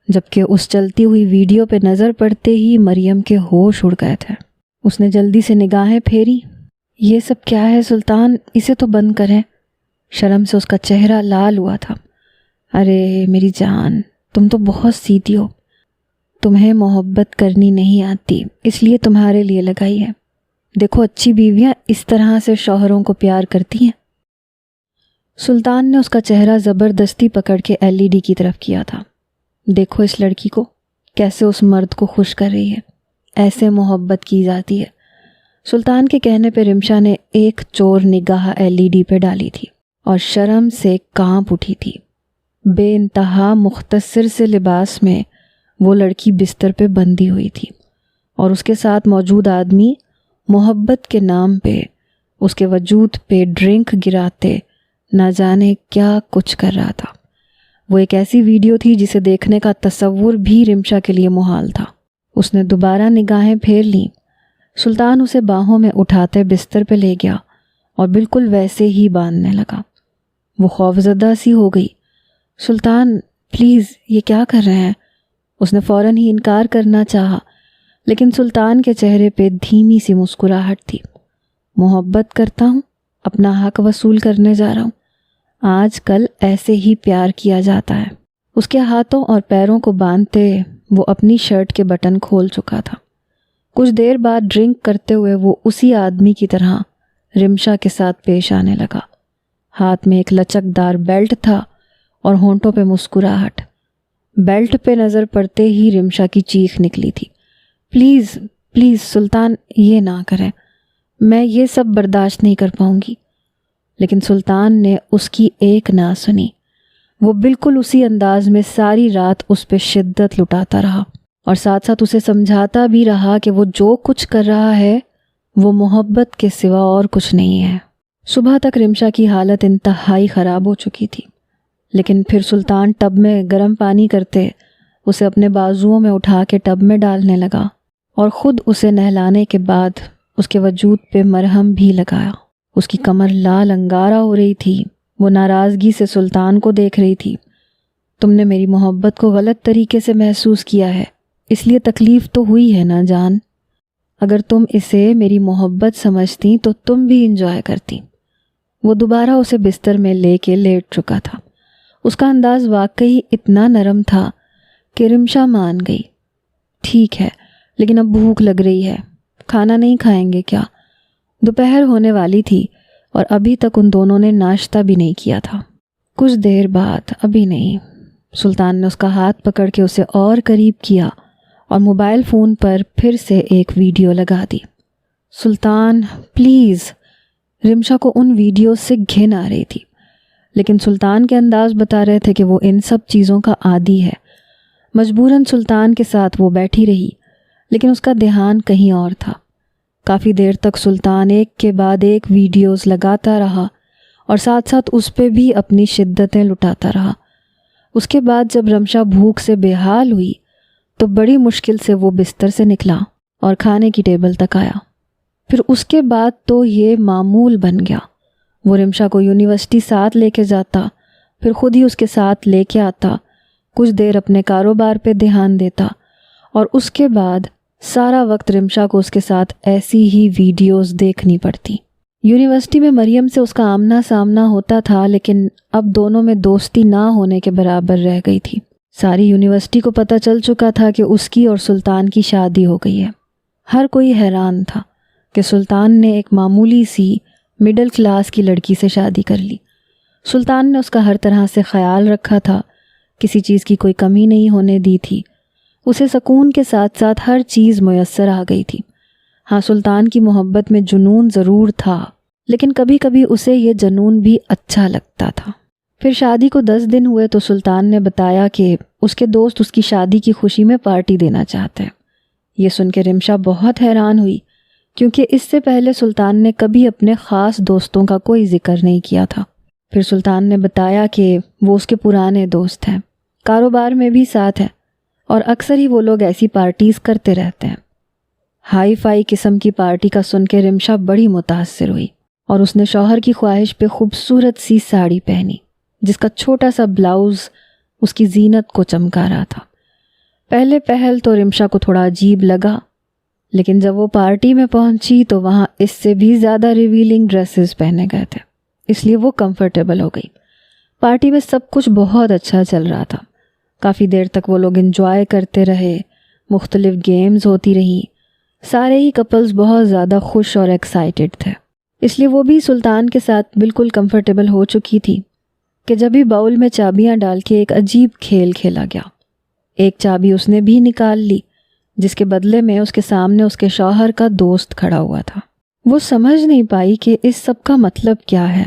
جبکہ اس چلتی ہوئی ویڈیو پہ نظر پڑتے ہی مریم کے ہوش اڑ گئے تھے۔ اس نے جلدی سے نگاہیں پھیری۔ یہ سب کیا ہے سلطان؟ اسے تو بند کریں۔ شرم سے اس کا چہرہ لال ہوا تھا۔ ارے میری جان، تم تو بہت سیدھی ہو، تمہیں محبت کرنی نہیں آتی، اس لیے تمہارے لیے لگائی ہے۔ دیکھو اچھی بیویاں اس طرح سے شوہروں کو پیار کرتی ہیں۔ سلطان نے اس کا چہرہ زبردستی پکڑ کے LED کی طرف کیا تھا۔ دیکھو اس لڑکی کو، کیسے اس مرد کو خوش کر رہی ہے، ایسے محبت کی جاتی ہے۔ سلطان کے کہنے پہ رمشا نے ایک چور نگاہ LED پہ ڈالی تھی اور شرم سے کانپ اٹھی تھی۔ بے انتہا مختصر سے لباس میں وہ لڑکی بستر پہ بندھی ہوئی تھی اور اس کے ساتھ موجود آدمی محبت کے نام پہ اس کے وجود پہ ڈرنک گراتے نہ جانے کیا کچھ کر رہا تھا۔ وہ ایک ایسی ویڈیو تھی جسے دیکھنے کا تصور بھی رمشا کے لیے محال تھا۔ اس نے دوبارہ نگاہیں پھیر لیں۔ سلطان اسے باہوں میں اٹھاتے بستر پہ لے گیا اور بالکل ویسے ہی باندھنے لگا۔ وہ خوفزدہ سی ہو گئی۔ سلطان پلیز، یہ کیا کر رہے ہیں؟ اس نے فوراً ہی انکار کرنا چاہا، لیکن سلطان کے چہرے پہ دھیمی سی مسکراہٹ تھی۔ محبت کرتا ہوں، اپنا حق وصول کرنے جا رہا ہوں۔ آج کل ایسے ہی پیار کیا جاتا ہے۔ اس کے ہاتھوں اور پیروں کو باندھتے وہ اپنی شرٹ کے بٹن کھول چکا تھا۔ کچھ دیر بعد ڈرنک کرتے ہوئے وہ اسی آدمی کی طرح رمشا کے ساتھ پیش آنے لگا۔ ہاتھ میں ایک لچکدار بیلٹ تھا اور ہونٹوں پہ مسکراہٹ۔ بیلٹ پہ نظر پڑتے ہی رمشا کی چیخ نکلی تھی۔ پلیز پلیز سلطان، یہ نہ کریں، میں یہ سب برداشت نہیں کر پاؤں گی۔ لیکن سلطان نے اس کی ایک نہ سنی۔ وہ بالکل اسی انداز میں ساری رات اس پہ شدت لٹاتا رہا اور ساتھ ساتھ اسے سمجھاتا بھی رہا کہ وہ جو کچھ کر رہا ہے وہ محبت کے سوا اور کچھ نہیں ہے۔ صبح تک رمشا کی حالت انتہائی خراب ہو چکی تھی، لیکن پھر سلطان ٹب میں گرم پانی کرتے اسے اپنے بازوؤں میں اٹھا کے ٹب میں ڈالنے لگا اور خود اسے نہلانے کے بعد اس کے وجود پہ مرہم بھی لگایا۔ اس کی کمر لال انگارہ ہو رہی تھی۔ وہ ناراضگی سے سلطان کو دیکھ رہی تھی۔ تم نے میری محبت کو غلط طریقے سے محسوس کیا ہے، اس لیے تکلیف تو ہوئی ہے نا جان۔ اگر تم اسے میری محبت سمجھتی تو تم بھی انجوائے کرتی۔ وہ دوبارہ اسے بستر میں لے کے لیٹ چکا تھا۔ اس کا انداز واقعی اتنا نرم تھا کہ رمشا مان گئی۔ ٹھیک ہے، لیکن اب بھوک لگ رہی ہے، کھانا نہیں کھائیں گے کیا؟ دوپہر ہونے والی تھی اور ابھی تک ان دونوں نے ناشتہ بھی نہیں کیا تھا۔ کچھ دیر بعد، ابھی نہیں، سلطان نے اس کا ہاتھ پکڑ کے اسے اور قریب کیا اور موبائل فون پر پھر سے ایک ویڈیو لگا دی۔ سلطان پلیز، رمشا کو ان ویڈیوز سے گھن آ رہی تھی، لیکن سلطان کے انداز بتا رہے تھے کہ وہ ان سب چیزوں کا عادی ہے۔ مجبوراً سلطان کے ساتھ وہ بیٹھی رہی، لیکن اس کا دھیان کہیں اور تھا۔ کافی دیر تک سلطان ایک کے بعد ایک ویڈیوز لگاتا رہا اور ساتھ ساتھ اس پہ بھی اپنی شدتیں لٹاتا رہا۔ اس کے بعد جب رمشا بھوک سے بے حال ہوئی تو بڑی مشکل سے وہ بستر سے نکلا اور کھانے کی ٹیبل تک آیا۔ پھر اس کے بعد تو یہ معمول بن گیا۔ وہ رمشا کو یونیورسٹی ساتھ لے کے جاتا، پھر خود ہی اس کے ساتھ لے کے آتا، کچھ دیر اپنے کاروبار پہ دھیان دیتا، اور اس کے بعد سارا وقت رمشا کو اس کے ساتھ ایسی ہی ویڈیوز دیکھنی پڑتی۔ یونیورسٹی میں مریم سے اس کا آمنا سامنا ہوتا تھا، لیکن اب دونوں میں دوستی نہ ہونے کے برابر رہ گئی تھی۔ ساری یونیورسٹی کو پتہ چل چکا تھا کہ اس کی اور سلطان کی شادی ہو گئی ہے۔ ہر کوئی حیران تھا کہ سلطان نے ایک معمولی سی مڈل کلاس کی لڑکی سے شادی کر لی۔ سلطان نے اس کا ہر طرح سے خیال رکھا تھا، کسی چیز کی کوئی کمی نہیں ہونے دی تھی۔ اسے سکون کے ساتھ ساتھ ہر چیز میسر آ گئی تھی۔ ہاں، سلطان کی محبت میں جنون ضرور تھا، لیکن کبھی کبھی اسے یہ جنون بھی اچھا لگتا تھا۔ پھر شادی کو 10 دن ہوئے تو سلطان نے بتایا کہ اس کے دوست اس کی شادی کی خوشی میں پارٹی دینا چاہتے ہیں۔ یہ سن کے رمشا بہت حیران ہوئی، کیونکہ اس سے پہلے سلطان نے کبھی اپنے خاص دوستوں کا کوئی ذکر نہیں کیا تھا۔ پھر سلطان نے بتایا کہ وہ اس کے پرانے دوست ہیں، کاروبار میں بھی ساتھ ہیں، اور اکثر ہی وہ لوگ ایسی پارٹیز کرتے رہتے ہیں۔ ہائی فائی قسم کی پارٹی کا سن کے رمشا بڑی متاثر ہوئی، اور اس نے شوہر کی خواہش پہ خوبصورت سی ساڑی پہنی، جس کا چھوٹا سا بلاؤز اس کی زینت کو چمکا رہا تھا۔ پہلے پہل تو رمشا کو تھوڑا عجیب لگا، لیکن جب وہ پارٹی میں پہنچی تو وہاں اس سے بھی زیادہ ریویلنگ ڈریسز پہنے گئے تھے، اس لیے وہ کمفرٹیبل ہو گئی۔ پارٹی میں سب کچھ بہت اچھا چل رہا تھا۔ کافی دیر تک وہ لوگ انجوائے کرتے رہے، مختلف گیمز ہوتی رہیں، سارے ہی کپلز بہت زیادہ خوش اور ایکسائٹڈ تھے، اس لیے وہ بھی سلطان کے ساتھ بالکل کمفرٹیبل ہو چکی تھی کہ جب ہی باؤل میں چابیاں ڈال کے ایک عجیب کھیل کھیلا گیا۔ ایک چابی اس نے بھی نکال لی، جس کے بدلے میں اس کے سامنے اس کے شوہر کا دوست کھڑا ہوا تھا۔ وہ سمجھ نہیں پائی کہ اس سب کا مطلب کیا ہے،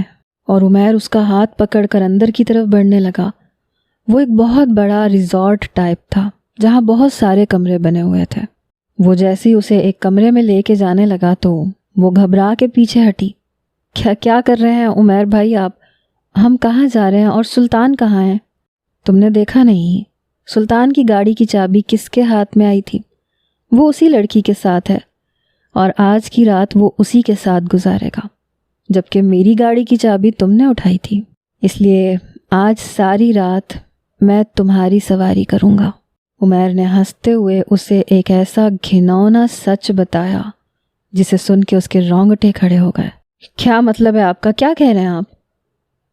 اور عمیر اس کا ہاتھ پکڑ کر اندر کی طرف بڑھنے لگا۔ وہ ایک بہت بڑا ریزورٹ ٹائپ تھا، جہاں بہت سارے کمرے بنے ہوئے تھے۔ وہ جیسے ہی اسے ایک کمرے میں لے کے جانے لگا تو وہ گھبرا کے پیچھے ہٹی۔ کیا کر رہے ہیں عمیر بھائی آپ؟ ہم کہاں جا رہے ہیں اور سلطان کہاں ہیں؟ تم نے دیکھا نہیں سلطان کی گاڑی کی چابی کس کے ہاتھ میں آئی تھی؟ وہ اسی لڑکی کے ساتھ ہے، اور آج کی رات وہ اسی کے ساتھ گزارے گا، جبکہ میری گاڑی کی چابی تم نے اٹھائی تھی، اس لیے آج ساری رات میں تمہاری سواری کروں گا۔ عمیر نے ہنستے ہوئے اسے ایک ایسا گھناؤنا سچ بتایا جسے سن کے اس کے رونگٹے کھڑے ہو گئے۔ کیا مطلب ہے آپ کا؟ کیا کہہ رہے ہیں آپ؟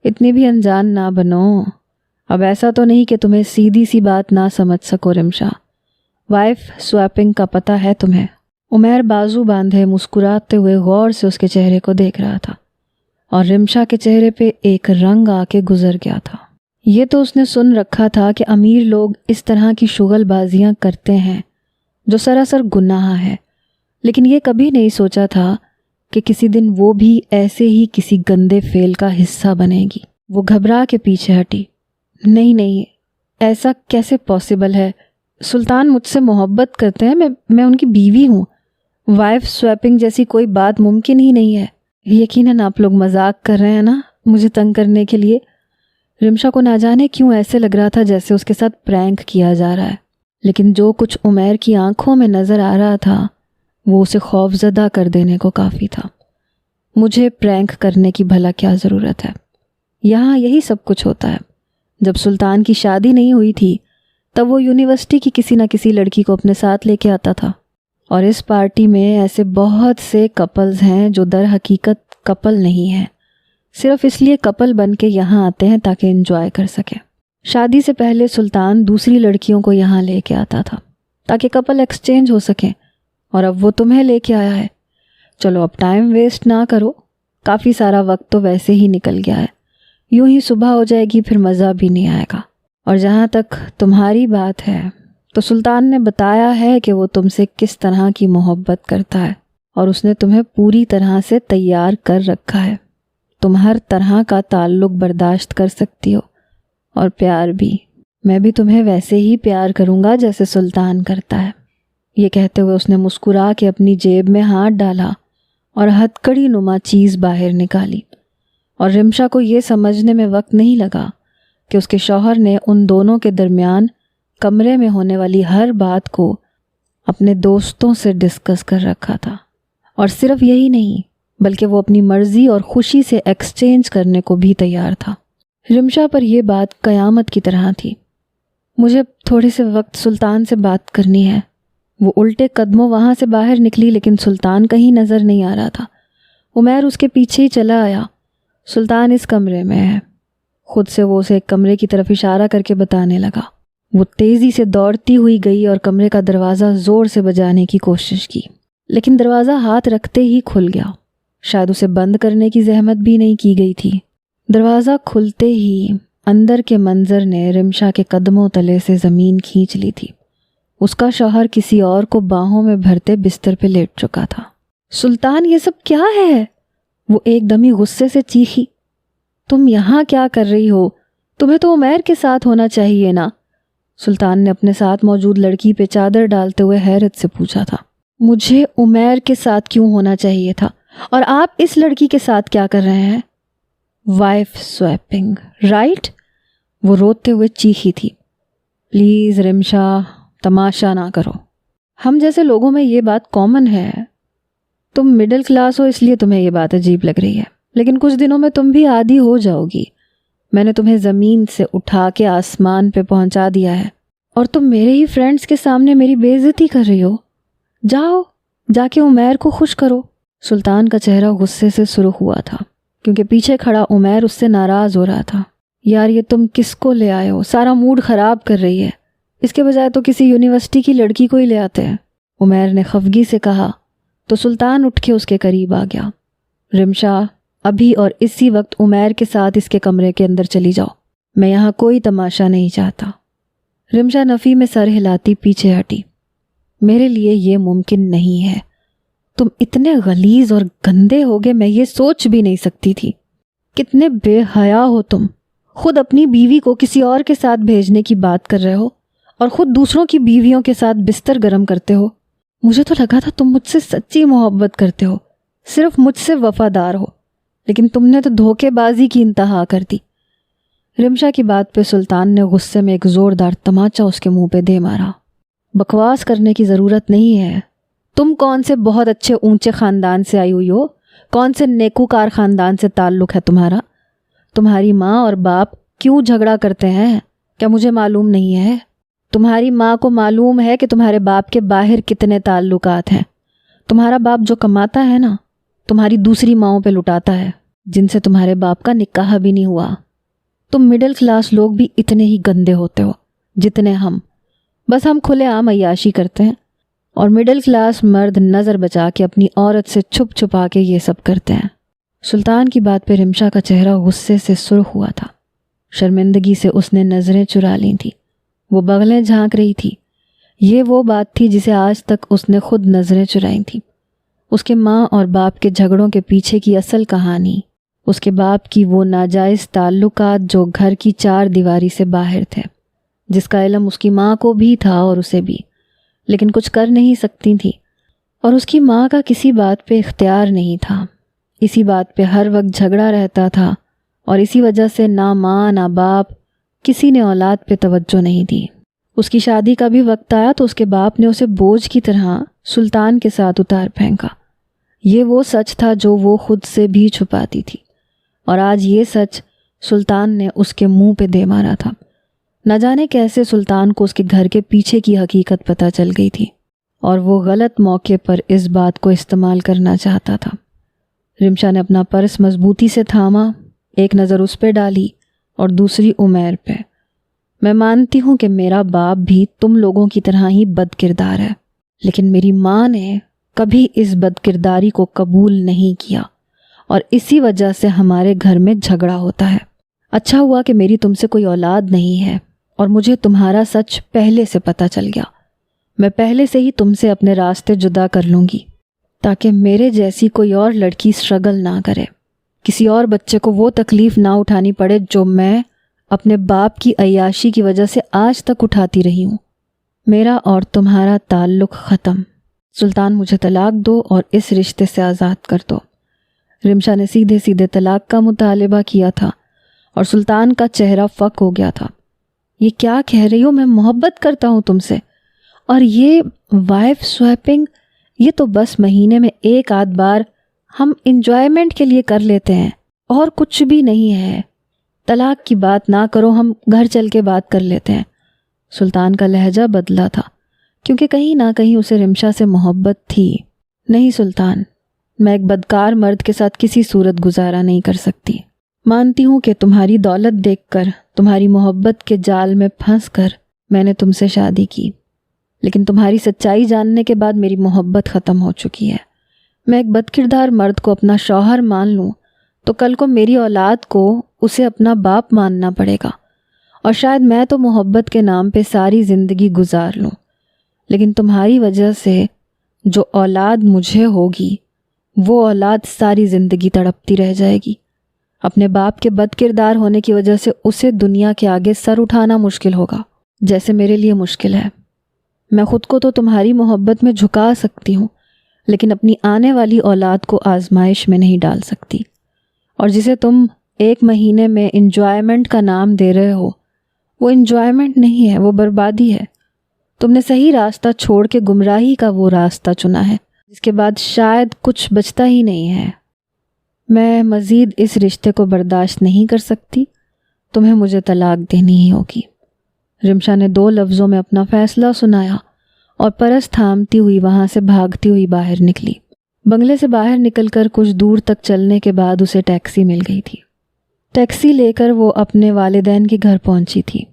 اتنی بھی انجان نہ بنو۔ اب ایسا تو نہیں کہ تمہیں سیدھی سی بات نہ سمجھ سکو رمشا، وائف سویپنگ کا پتہ ہے تمہیں؟ عمیر بازو باندھے مسکراتے ہوئے غور سے اس کے چہرے کو دیکھ رہا تھا، اور رمشا کے چہرے پہ ایک رنگ آ کے گزر گیا تھا۔ یہ تو اس نے سن رکھا تھا کہ امیر لوگ اس طرح کی شغل بازیاں کرتے ہیں جو سراسر گناہ ہے، لیکن یہ کبھی نہیں سوچا تھا کہ کسی دن وہ بھی ایسے ہی کسی گندے فعل کا حصہ بنے گی۔ وہ گھبرا کے پیچھے ہٹی۔ نہیں، ایسا کیسے پاسبل ہے؟ سلطان مجھ سے محبت کرتے ہیں، میں ان کی بیوی ہوں۔ وائف سویپنگ جیسی کوئی بات ممکن ہی نہیں ہے۔ یقیناً آپ لوگ مذاق کر رہے ہیں نا مجھے تنگ کرنے کے لیے۔ رمشا کو نہ جانے کیوں ایسے لگ رہا تھا جیسے اس کے ساتھ پرینک کیا جا رہا ہے، لیکن جو کچھ عمیر کی آنکھوں میں نظر آ رہا تھا وہ اسے خوفزدہ کر دینے کو کافی تھا۔ مجھے پرینک کرنے کی بھلا کیا ضرورت ہے؟ یہاں یہی سب کچھ ہوتا ہے۔ جب سلطان کی شادی نہیں ہوئی تھی تب وہ یونیورسٹی کی کسی نہ کسی لڑکی کو اپنے ساتھ لے کے آتا تھا، اور اس پارٹی میں ایسے بہت سے کپلز ہیں جو در حقیقت کپل نہیں ہیں، صرف اس لیے کپل بن کے یہاں آتے ہیں تاکہ انجوائے کر سکیں۔ شادی سے پہلے سلطان دوسری لڑکیوں کو یہاں لے کے آتا تھا تاکہ کپل ایکسچینج ہو سکیں، اور اب وہ تمہیں لے کے آیا ہے۔ چلو اب ٹائم ویسٹ نہ کرو، کافی سارا وقت تو ویسے ہی نکل گیا ہے، یوں ہی صبح ہو جائے گی، پھر مزہ بھی نہیں آئے گا۔ اور جہاں تک تمہاری بات ہے تو سلطان نے بتایا ہے کہ وہ تم سے کس طرح کی محبت کرتا ہے، اور اس نے تمہیں پوری طرح سے تیار کر رکھا ہے۔ تم ہر طرح کا تعلق برداشت کر سکتی ہو، اور پیار بھی۔ میں بھی تمہیں ویسے ہی پیار کروں گا جیسے سلطان کرتا ہے۔ یہ کہتے ہوئے اس نے مسکرا کے اپنی جیب میں ہاتھ ڈالا اور ہتھکڑی نما چیز باہر نکالی، اور رمشا کو یہ سمجھنے میں وقت نہیں لگا کہ اس کے شوہر نے ان دونوں کے درمیان کمرے میں ہونے والی ہر بات کو اپنے دوستوں سے ڈسکس کر رکھا تھا، اور صرف یہی نہیں بلکہ وہ اپنی مرضی اور خوشی سے ایکسچینج کرنے کو بھی تیار تھا۔ رمشا پر یہ بات قیامت کی طرح تھی۔ مجھے تھوڑے سے وقت سلطان سے بات کرنی ہے۔ وہ الٹے قدموں وہاں سے باہر نکلی، لیکن سلطان کہیں نظر نہیں آ رہا تھا۔ عمیر اس کے پیچھے ہی چلا آیا۔ سلطان اس کمرے میں ہے۔ خود سے وہ اسے ایک کمرے کی طرف اشارہ کر کے بتانے لگا۔ وہ تیزی سے دوڑتی ہوئی گئی اور کمرے کا دروازہ زور سے بجانے کی کوشش کی، لیکن دروازہ ہاتھ رکھتے ہی کھل گیا۔ شاید اسے بند کرنے کی زحمت بھی نہیں کی گئی تھی۔ دروازہ کھلتے ہی اندر کے منظر نے رمشا کے قدموں تلے سے زمین کھینچ لی تھی۔ اس کا شوہر کسی اور کو باہوں میں بھرتے بستر پہ لیٹ چکا تھا۔ سلطان، یہ سب کیا ہے؟ وہ ایک دم ہی غصے سے چیخی۔ تم یہاں کیا کر رہی ہو؟ تمہیں تو عمیر کے ساتھ ہونا چاہیے نا؟ سلطان نے اپنے ساتھ موجود لڑکی پہ چادر ڈالتے ہوئے حیرت سے پوچھا تھا۔ مجھے عمیر کے ساتھ کیوں ہونا چاہیے تھا؟ اور آپ اس لڑکی کے ساتھ کیا کر رہے ہیں؟ Wife swapping, right? وہ روتے ہوئے چیخی تھی۔ پلیز رمشا، تماشا نہ کرو۔ ہم جیسے لوگوں میں یہ بات کامن ہے۔ تم مڈل کلاس ہو اس لیے تمہیں یہ بات عجیب لگ رہی ہے، لیکن کچھ دنوں میں تم بھی عادی ہو جاؤ گی۔ میں نے تمہیں زمین سے اٹھا کے آسمان پہ پہنچا دیا ہے، اور تم میرے ہی فرینڈز کے سامنے میری بے عزتی کر رہی ہو۔ جاؤ، جا کے عمیر کو خوش کرو۔ سلطان کا چہرہ غصے سے سرخ ہوا تھا، کیونکہ پیچھے کھڑا عمیر اس سے ناراض ہو رہا تھا۔ یار، یہ تم کس کو لے آئے ہو؟ سارا موڈ خراب کر رہی ہے۔ اس کے بجائے تو کسی یونیورسٹی کی لڑکی کو ہی لے آتے ہیں، عمیر نے خفگی سے کہا۔ تو سلطان اٹھ کے اس کے قریب آ گیا۔ رمشا، ابھی اور اسی وقت عمیر کے ساتھ اس کے کمرے کے اندر چلی جاؤ۔ میں یہاں کوئی تماشا نہیں چاہتا۔ رمشا نفی میں سر ہلاتی پیچھے ہٹی۔ میرے لیے یہ ممکن نہیں ہے۔ تم اتنے غلیظ اور گندے ہوگے، میں یہ سوچ بھی نہیں سکتی تھی۔ کتنے بے حیا ہو تم! خود اپنی بیوی کو کسی اور کے ساتھ بھیجنے کی بات کر رہے ہو، اور خود دوسروں کی بیویوں کے ساتھ بستر گرم کرتے ہو۔ مجھے تو لگا تھا تم مجھ سے سچی محبت کرتے ہو، صرف مجھ سے وفادار ہو، لیکن تم نے تو دھوکے بازی کی انتہا کر دی۔ رمشا کی بات پہ سلطان نے غصے میں ایک زوردار تماچا اس کے منہ پہ دے مارا۔ بکواس کرنے کی ضرورت نہیں ہے۔ تم کون سے بہت اچھے اونچے خاندان سے آئی ہوئی ہو؟ کون سے نیکوکار خاندان سے تعلق ہے تمہارا؟ تمہاری ماں اور باپ کیوں جھگڑا کرتے ہیں؟ کیا مجھے معلوم نہیں ہے؟ تمہاری ماں کو معلوم ہے کہ تمہارے باپ کے باہر کتنے تعلقات ہیں۔ تمہارا باپ جو کماتا ہے نا، تمہاری دوسری ماؤں پہ لٹاتا ہے، جن سے تمہارے باپ کا نکاح بھی نہیں ہوا۔ تم مڈل کلاس لوگ بھی اتنے ہی گندے ہوتے ہو جتنے ہم۔ بس ہم کھلے عام عیاشی کرتے ہیں، اور مڈل کلاس مرد نظر بچا کے اپنی عورت سے چھپ چھپا کے یہ سب کرتے ہیں۔ سلطان کی بات پہ رمشا کا چہرہ غصے سے سرخ ہوا تھا۔ شرمندگی سے اس نے نظریں چرا لی تھیں۔ وہ بغلیں جھانک رہی تھی۔ یہ وہ بات تھی جسے آج تک اس نے خود نظریں چرائی تھیں۔ اس کے ماں اور باپ کے جھگڑوں کے پیچھے کی اصل کہانی، اس کے باپ کی وہ ناجائز تعلقات جو گھر کی چار دیواری سے باہر تھے، جس کا علم اس کی ماں کو بھی تھا اور اسے بھی، لیکن کچھ کر نہیں سکتی تھی، اور اس کی ماں کا کسی بات پہ اختیار نہیں تھا۔ اسی بات پہ ہر وقت جھگڑا رہتا تھا، اور اسی وجہ سے نہ ماں نہ باپ کسی نے اولاد پہ توجہ نہیں دی۔ اس کی شادی کا بھی وقت آیا تو اس کے باپ نے اسے بوجھ کی طرح سلطان کے ساتھ اتار پھینکا۔ یہ وہ سچ تھا جو وہ خود سے بھی چھپاتی تھی، اور آج یہ سچ سلطان نے اس کے منہ پہ دے مارا تھا۔ نہ جانے کیسے سلطان کو اس کے گھر کے پیچھے کی حقیقت پتہ چل گئی تھی، اور وہ غلط موقع پر اس بات کو استعمال کرنا چاہتا تھا۔ رمشا نے اپنا پرس مضبوطی سے تھاما، ایک نظر اس پہ ڈالی اور دوسری عمیر پہ۔ میں مانتی ہوں کہ میرا باپ بھی تم لوگوں کی طرح ہی بد کردار ہے، لیکن میری ماں نے کبھی اس بد کرداری کو قبول نہیں کیا، اور اسی وجہ سے ہمارے گھر میں جھگڑا ہوتا ہے۔ اچھا ہوا کہ میری تم سے کوئی اولاد نہیں ہے، اور مجھے تمہارا سچ پہلے سے پتہ چل گیا۔ میں پہلے سے ہی تم سے اپنے راستے جدا کر لوں گی، تاکہ میرے جیسی کوئی اور لڑکی اسٹرگل نہ کرے، کسی اور بچے کو وہ تکلیف نہ اٹھانی پڑے جو میں اپنے باپ کی عیاشی کی وجہ سے آج تک اٹھاتی رہی ہوں۔ میرا اور تمہارا تعلق ختم. سلطان مجھے طلاق دو اور اس رشتے سے آزاد کر دو. رمشا نے سیدھے سیدھے طلاق کا مطالبہ کیا تھا اور سلطان کا چہرہ فک ہو گیا تھا. یہ کیا کہہ رہی ہو؟ میں محبت کرتا ہوں تم سے. اور یہ وائف سویپنگ، یہ تو بس مہینے میں ایک آدھ بار ہم انجوائمنٹ کے لیے کر لیتے ہیں اور کچھ بھی نہیں ہے. طلاق کی بات نہ کرو، ہم گھر چل کے بات کر لیتے ہیں. سلطان کا لہجہ بدلا تھا کیونکہ کہیں نہ کہیں اسے رمشا سے محبت تھی. نہیں سلطان، میں ایک بدکار مرد کے ساتھ کسی صورت گزارا نہیں کر سکتی. مانتی ہوں کہ تمہاری دولت دیکھ کر، تمہاری محبت کے جال میں پھنس کر میں نے تم سے شادی کی، لیکن تمہاری سچائی جاننے کے بعد میری محبت ختم ہو چکی ہے. میں ایک بد کردار مرد کو اپنا شوہر مان لوں تو کل کو میری اولاد کو اسے اپنا باپ ماننا پڑے گا، اور شاید میں تو محبت کے نام پہ ساری زندگی گزار لوں، لیکن تمہاری وجہ سے جو اولاد مجھے ہوگی وہ اولاد ساری زندگی تڑپتی رہ جائے گی. اپنے باپ کے بد کردار ہونے کی وجہ سے اسے دنیا کے آگے سر اٹھانا مشکل ہوگا، جیسے میرے لیے مشکل ہے. میں خود کو تو تمہاری محبت میں جھکا سکتی ہوں، لیکن اپنی آنے والی اولاد کو آزمائش میں نہیں ڈال سکتی. اور جسے تم ایک مہینے میں انجوائمنٹ کا نام دے رہے ہو، وہ انجوائمنٹ نہیں ہے، وہ بربادی ہے. تم نے صحیح راستہ چھوڑ کے گمراہی کا وہ راستہ چنا ہے جس کے بعد شاید کچھ بچتا ہی نہیں ہے. میں مزید اس رشتے کو برداشت نہیں کر سکتی. تمہیں مجھے طلاق دینی ہی ہوگی. رمشا نے 2 لفظوں میں اپنا فیصلہ سنایا اور پرس تھامتی ہوئی وہاں سے بھاگتی ہوئی باہر نکلی. بنگلے سے باہر نکل کر کچھ دور تک چلنے کے بعد اسے ٹیکسی مل گئی تھی. ٹیکسی لے کر وہ اپنے والدین کے گھر پہنچی تھی.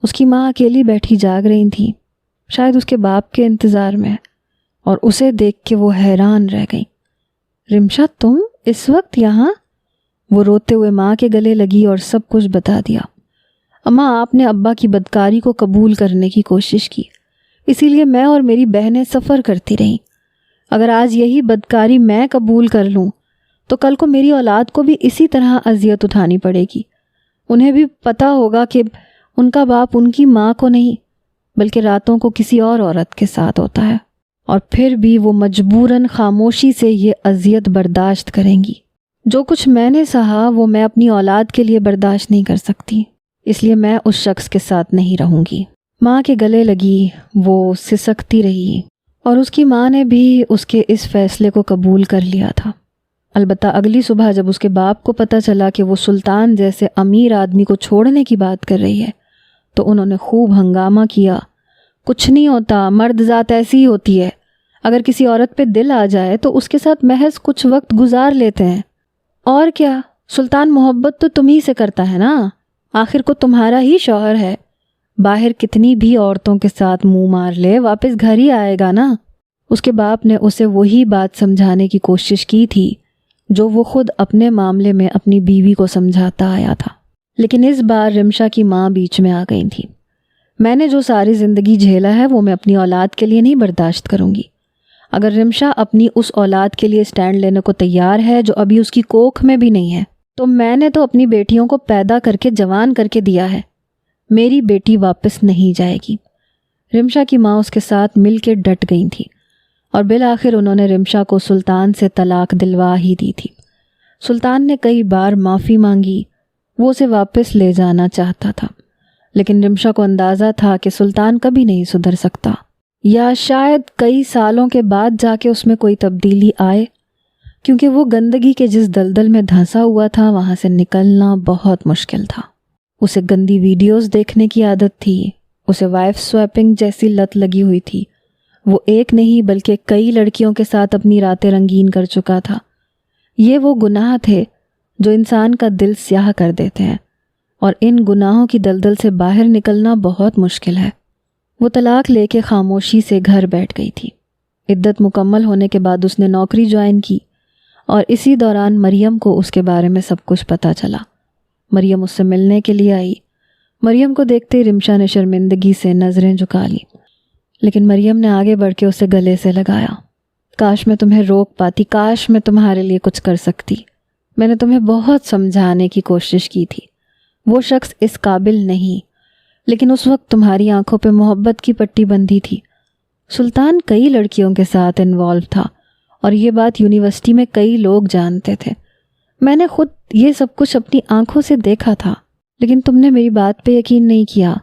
اس کی ماں اکیلی بیٹھی جاگ رہی تھی، شاید اس کے باپ کے انتظار میں، اور اسے دیکھ کے وہ حیران رہ گئی. رمشا، تم اس وقت یہاں؟ وہ روتے ہوئے ماں کے گلے لگی اور سب کچھ بتا دیا. اماں، آپ نے ابا کی بدکاری کو قبول کرنے کی کوشش کی، اسی لیے میں اور میری بہنیں سفر کرتی رہیں. اگر آج یہی بدکاری میں قبول کر لوں تو کل کو میری اولاد کو بھی اسی طرح اذیت اٹھانی پڑے گی. انہیں بھی پتہ ہوگا کہ ان کا باپ ان کی ماں کو نہیں بلکہ راتوں کو کسی اور عورت کے ساتھ ہوتا ہے، اور پھر بھی وہ مجبوراً خاموشی سے یہ اذیت برداشت کریں گی. جو کچھ میں نے سہا وہ میں اپنی اولاد کے لیے برداشت نہیں کر سکتی، اس لیے میں اس شخص کے ساتھ نہیں رہوں گی. ماں کے گلے لگی، وہ سسکتی رہی، اور اس کی ماں نے بھی اس کے اس فیصلے کو قبول کر لیا تھا. البتہ اگلی صبح جب اس کے باپ کو پتہ چلا کہ وہ سلطان جیسے امیر آدمی کو چھوڑنے کی بات کر رہی ہے تو انہوں نے خوب ہنگامہ کیا. کچھ نہیں ہوتا، مرد ذات ایسی ہی ہوتی ہے، اگر کسی عورت پہ دل آ جائے تو اس کے ساتھ محض کچھ وقت گزار لیتے ہیں. اور کیا، سلطان محبت تو تم ہی سے کرتا ہے نا، آخر کو تمہارا ہی شوہر ہے. باہر کتنی بھی عورتوں کے ساتھ منہ مار لے، واپس گھر ہی آئے گا نا. اس کے باپ نے اسے وہی بات سمجھانے کی کوشش کی تھی جو وہ خود اپنے معاملے میں اپنی بیوی کو سمجھاتا آیا تھا. لیکن اس بار رمشا کی ماں بیچ میں آ گئی تھی. میں نے جو ساری زندگی جھیلا ہے وہ میں اپنی اولاد کے لیے نہیں برداشت کروں گی. اگر رمشا اپنی اس اولاد کے لیے سٹینڈ لینے کو تیار ہے جو ابھی اس کی کوکھ میں بھی نہیں ہے، تو میں نے تو اپنی بیٹیوں کو پیدا کر کے جوان کر کے دیا ہے. میری بیٹی واپس نہیں جائے گی. رمشا کی ماں اس کے ساتھ مل کے ڈٹ گئی تھی، اور بالآخر انہوں نے رمشا کو سلطان سے طلاق دلوا ہی دی تھی. سلطان نے کئی بار معافی مانگی، وہ اسے واپس لے جانا چاہتا تھا، لیکن رمشا کو اندازہ تھا کہ سلطان کبھی نہیں سدھر سکتا، یا شاید کئی سالوں کے بعد جا کے اس میں کوئی تبدیلی آئے، کیونکہ وہ گندگی کے جس دلدل میں دھنسا ہوا تھا وہاں سے نکلنا بہت مشکل تھا. اسے گندی ویڈیوز دیکھنے کی عادت تھی، اسے وائف سویپنگ جیسی لت لگی ہوئی تھی. وہ ایک نہیں بلکہ کئی لڑکیوں کے ساتھ اپنی راتیں رنگین کر چکا تھا. یہ وہ گناہ تھے جو انسان کا دل سیاہ کر دیتے ہیں، اور ان گناہوں کی دلدل سے باہر نکلنا بہت مشکل ہے. وہ طلاق لے کے خاموشی سے گھر بیٹھ گئی تھی. عدت مکمل ہونے کے بعد اس نے نوکری جوائن کی، اور اسی دوران مریم کو اس کے بارے میں سب کچھ پتہ چلا. مریم اس سے ملنے کے لیے آئی. مریم کو دیکھتے رمشا نے شرمندگی سے نظریں جھکا لی، لیکن مریم نے آگے بڑھ کے اسے گلے سے لگایا. کاش میں تمہیں روک پاتی، کاش میں تمہارے لیے کچھ کر سکتی. میں نے تمہیں بہت سمجھانے کی کوشش کی تھی، وہ شخص اس قابل نہیں، لیکن اس وقت تمہاری آنکھوں پہ محبت کی پٹی بندھی تھی۔ سلطان کئی لڑکیوں کے ساتھ انوالو تھا اور یہ بات یونیورسٹی میں کئی لوگ جانتے تھے۔ میں نے خود یہ سب کچھ اپنی آنکھوں سے دیکھا تھا، لیکن تم نے میری بات پہ یقین نہیں کیا۔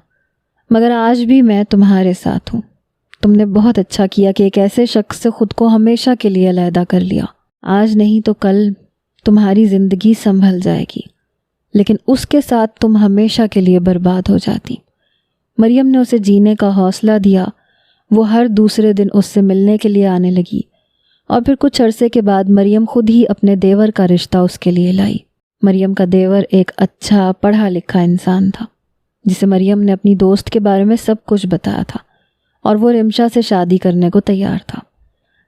مگر آج بھی میں تمہارے ساتھ ہوں۔ تم نے بہت اچھا کیا کہ ایک ایسے شخص سے خود کو ہمیشہ کے لیے علیحدہ کر لیا۔ آج نہیں تو کل تمہاری زندگی سنبھل جائے گی، لیکن اس کے ساتھ تم ہمیشہ کے لیے برباد ہو جاتی۔ مریم نے اسے جینے کا حوصلہ دیا۔ وہ ہر دوسرے دن اس سے ملنے کے لیے آنے لگی اور پھر کچھ عرصے کے بعد مریم خود ہی اپنے دیور کا رشتہ اس کے لیے لائی۔ مریم کا دیور ایک اچھا پڑھا لکھا انسان تھا جسے مریم نے اپنی دوست کے بارے میں سب کچھ بتایا تھا اور وہ رمشا سے شادی کرنے کو تیار تھا۔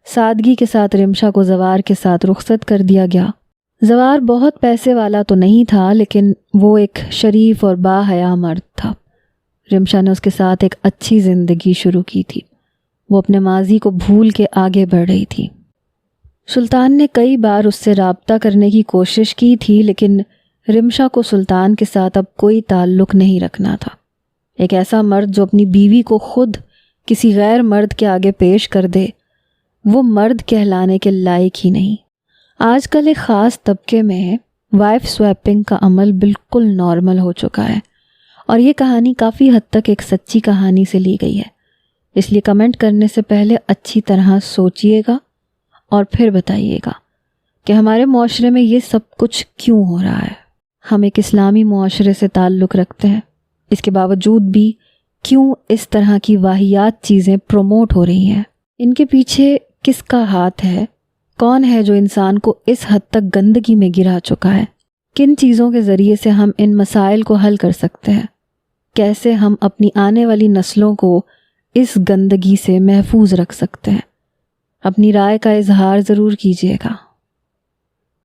سادگی کے ساتھ رمشا کو زوار کے ساتھ رخصت کر دیا گیا۔ زوار بہت پیسے والا تو نہیں تھا، لیکن وہ ایک شریف اور باحیا مرد تھا۔ رمشا نے اس کے ساتھ ایک اچھی زندگی شروع کی تھی۔ وہ اپنے ماضی کو بھول کے آگے بڑھ رہی تھی۔ سلطان نے کئی بار اس سے رابطہ کرنے کی کوشش کی تھی، لیکن رمشا کو سلطان کے ساتھ اب کوئی تعلق نہیں رکھنا تھا۔ ایک ایسا مرد جو اپنی بیوی کو خود کسی غیر مرد کے آگے پیش کر دے، وہ مرد کہلانے کے لائق ہی نہیں۔ آج کل ایک خاص طبقے میں وائف سویپنگ کا عمل بالکل نارمل ہو چکا ہے، اور یہ کہانی کافی حد تک ایک سچی کہانی سے لی گئی ہے۔ اس لیے کمنٹ کرنے سے پہلے اچھی طرح سوچئے گا اور پھر بتائیے گا کہ ہمارے معاشرے میں یہ سب کچھ کیوں ہو رہا ہے۔ ہم ایک اسلامی معاشرے سے تعلق رکھتے ہیں، اس کے باوجود بھی کیوں اس طرح کی واہیات چیزیں پروموٹ ہو رہی ہیں؟ ان کے پیچھے کس کا ہاتھ ہے؟ کون ہے جو انسان کو اس حد تک گندگی میں گرا چکا ہے؟ کن چیزوں کے ذریعے سے ہم ان مسائل کو حل کر سکتے ہیں؟ کیسے ہم اپنی آنے والی نسلوں کو اس گندگی سے محفوظ رکھ سکتے ہیں؟ اپنی رائے کا اظہار ضرور کیجیے گا۔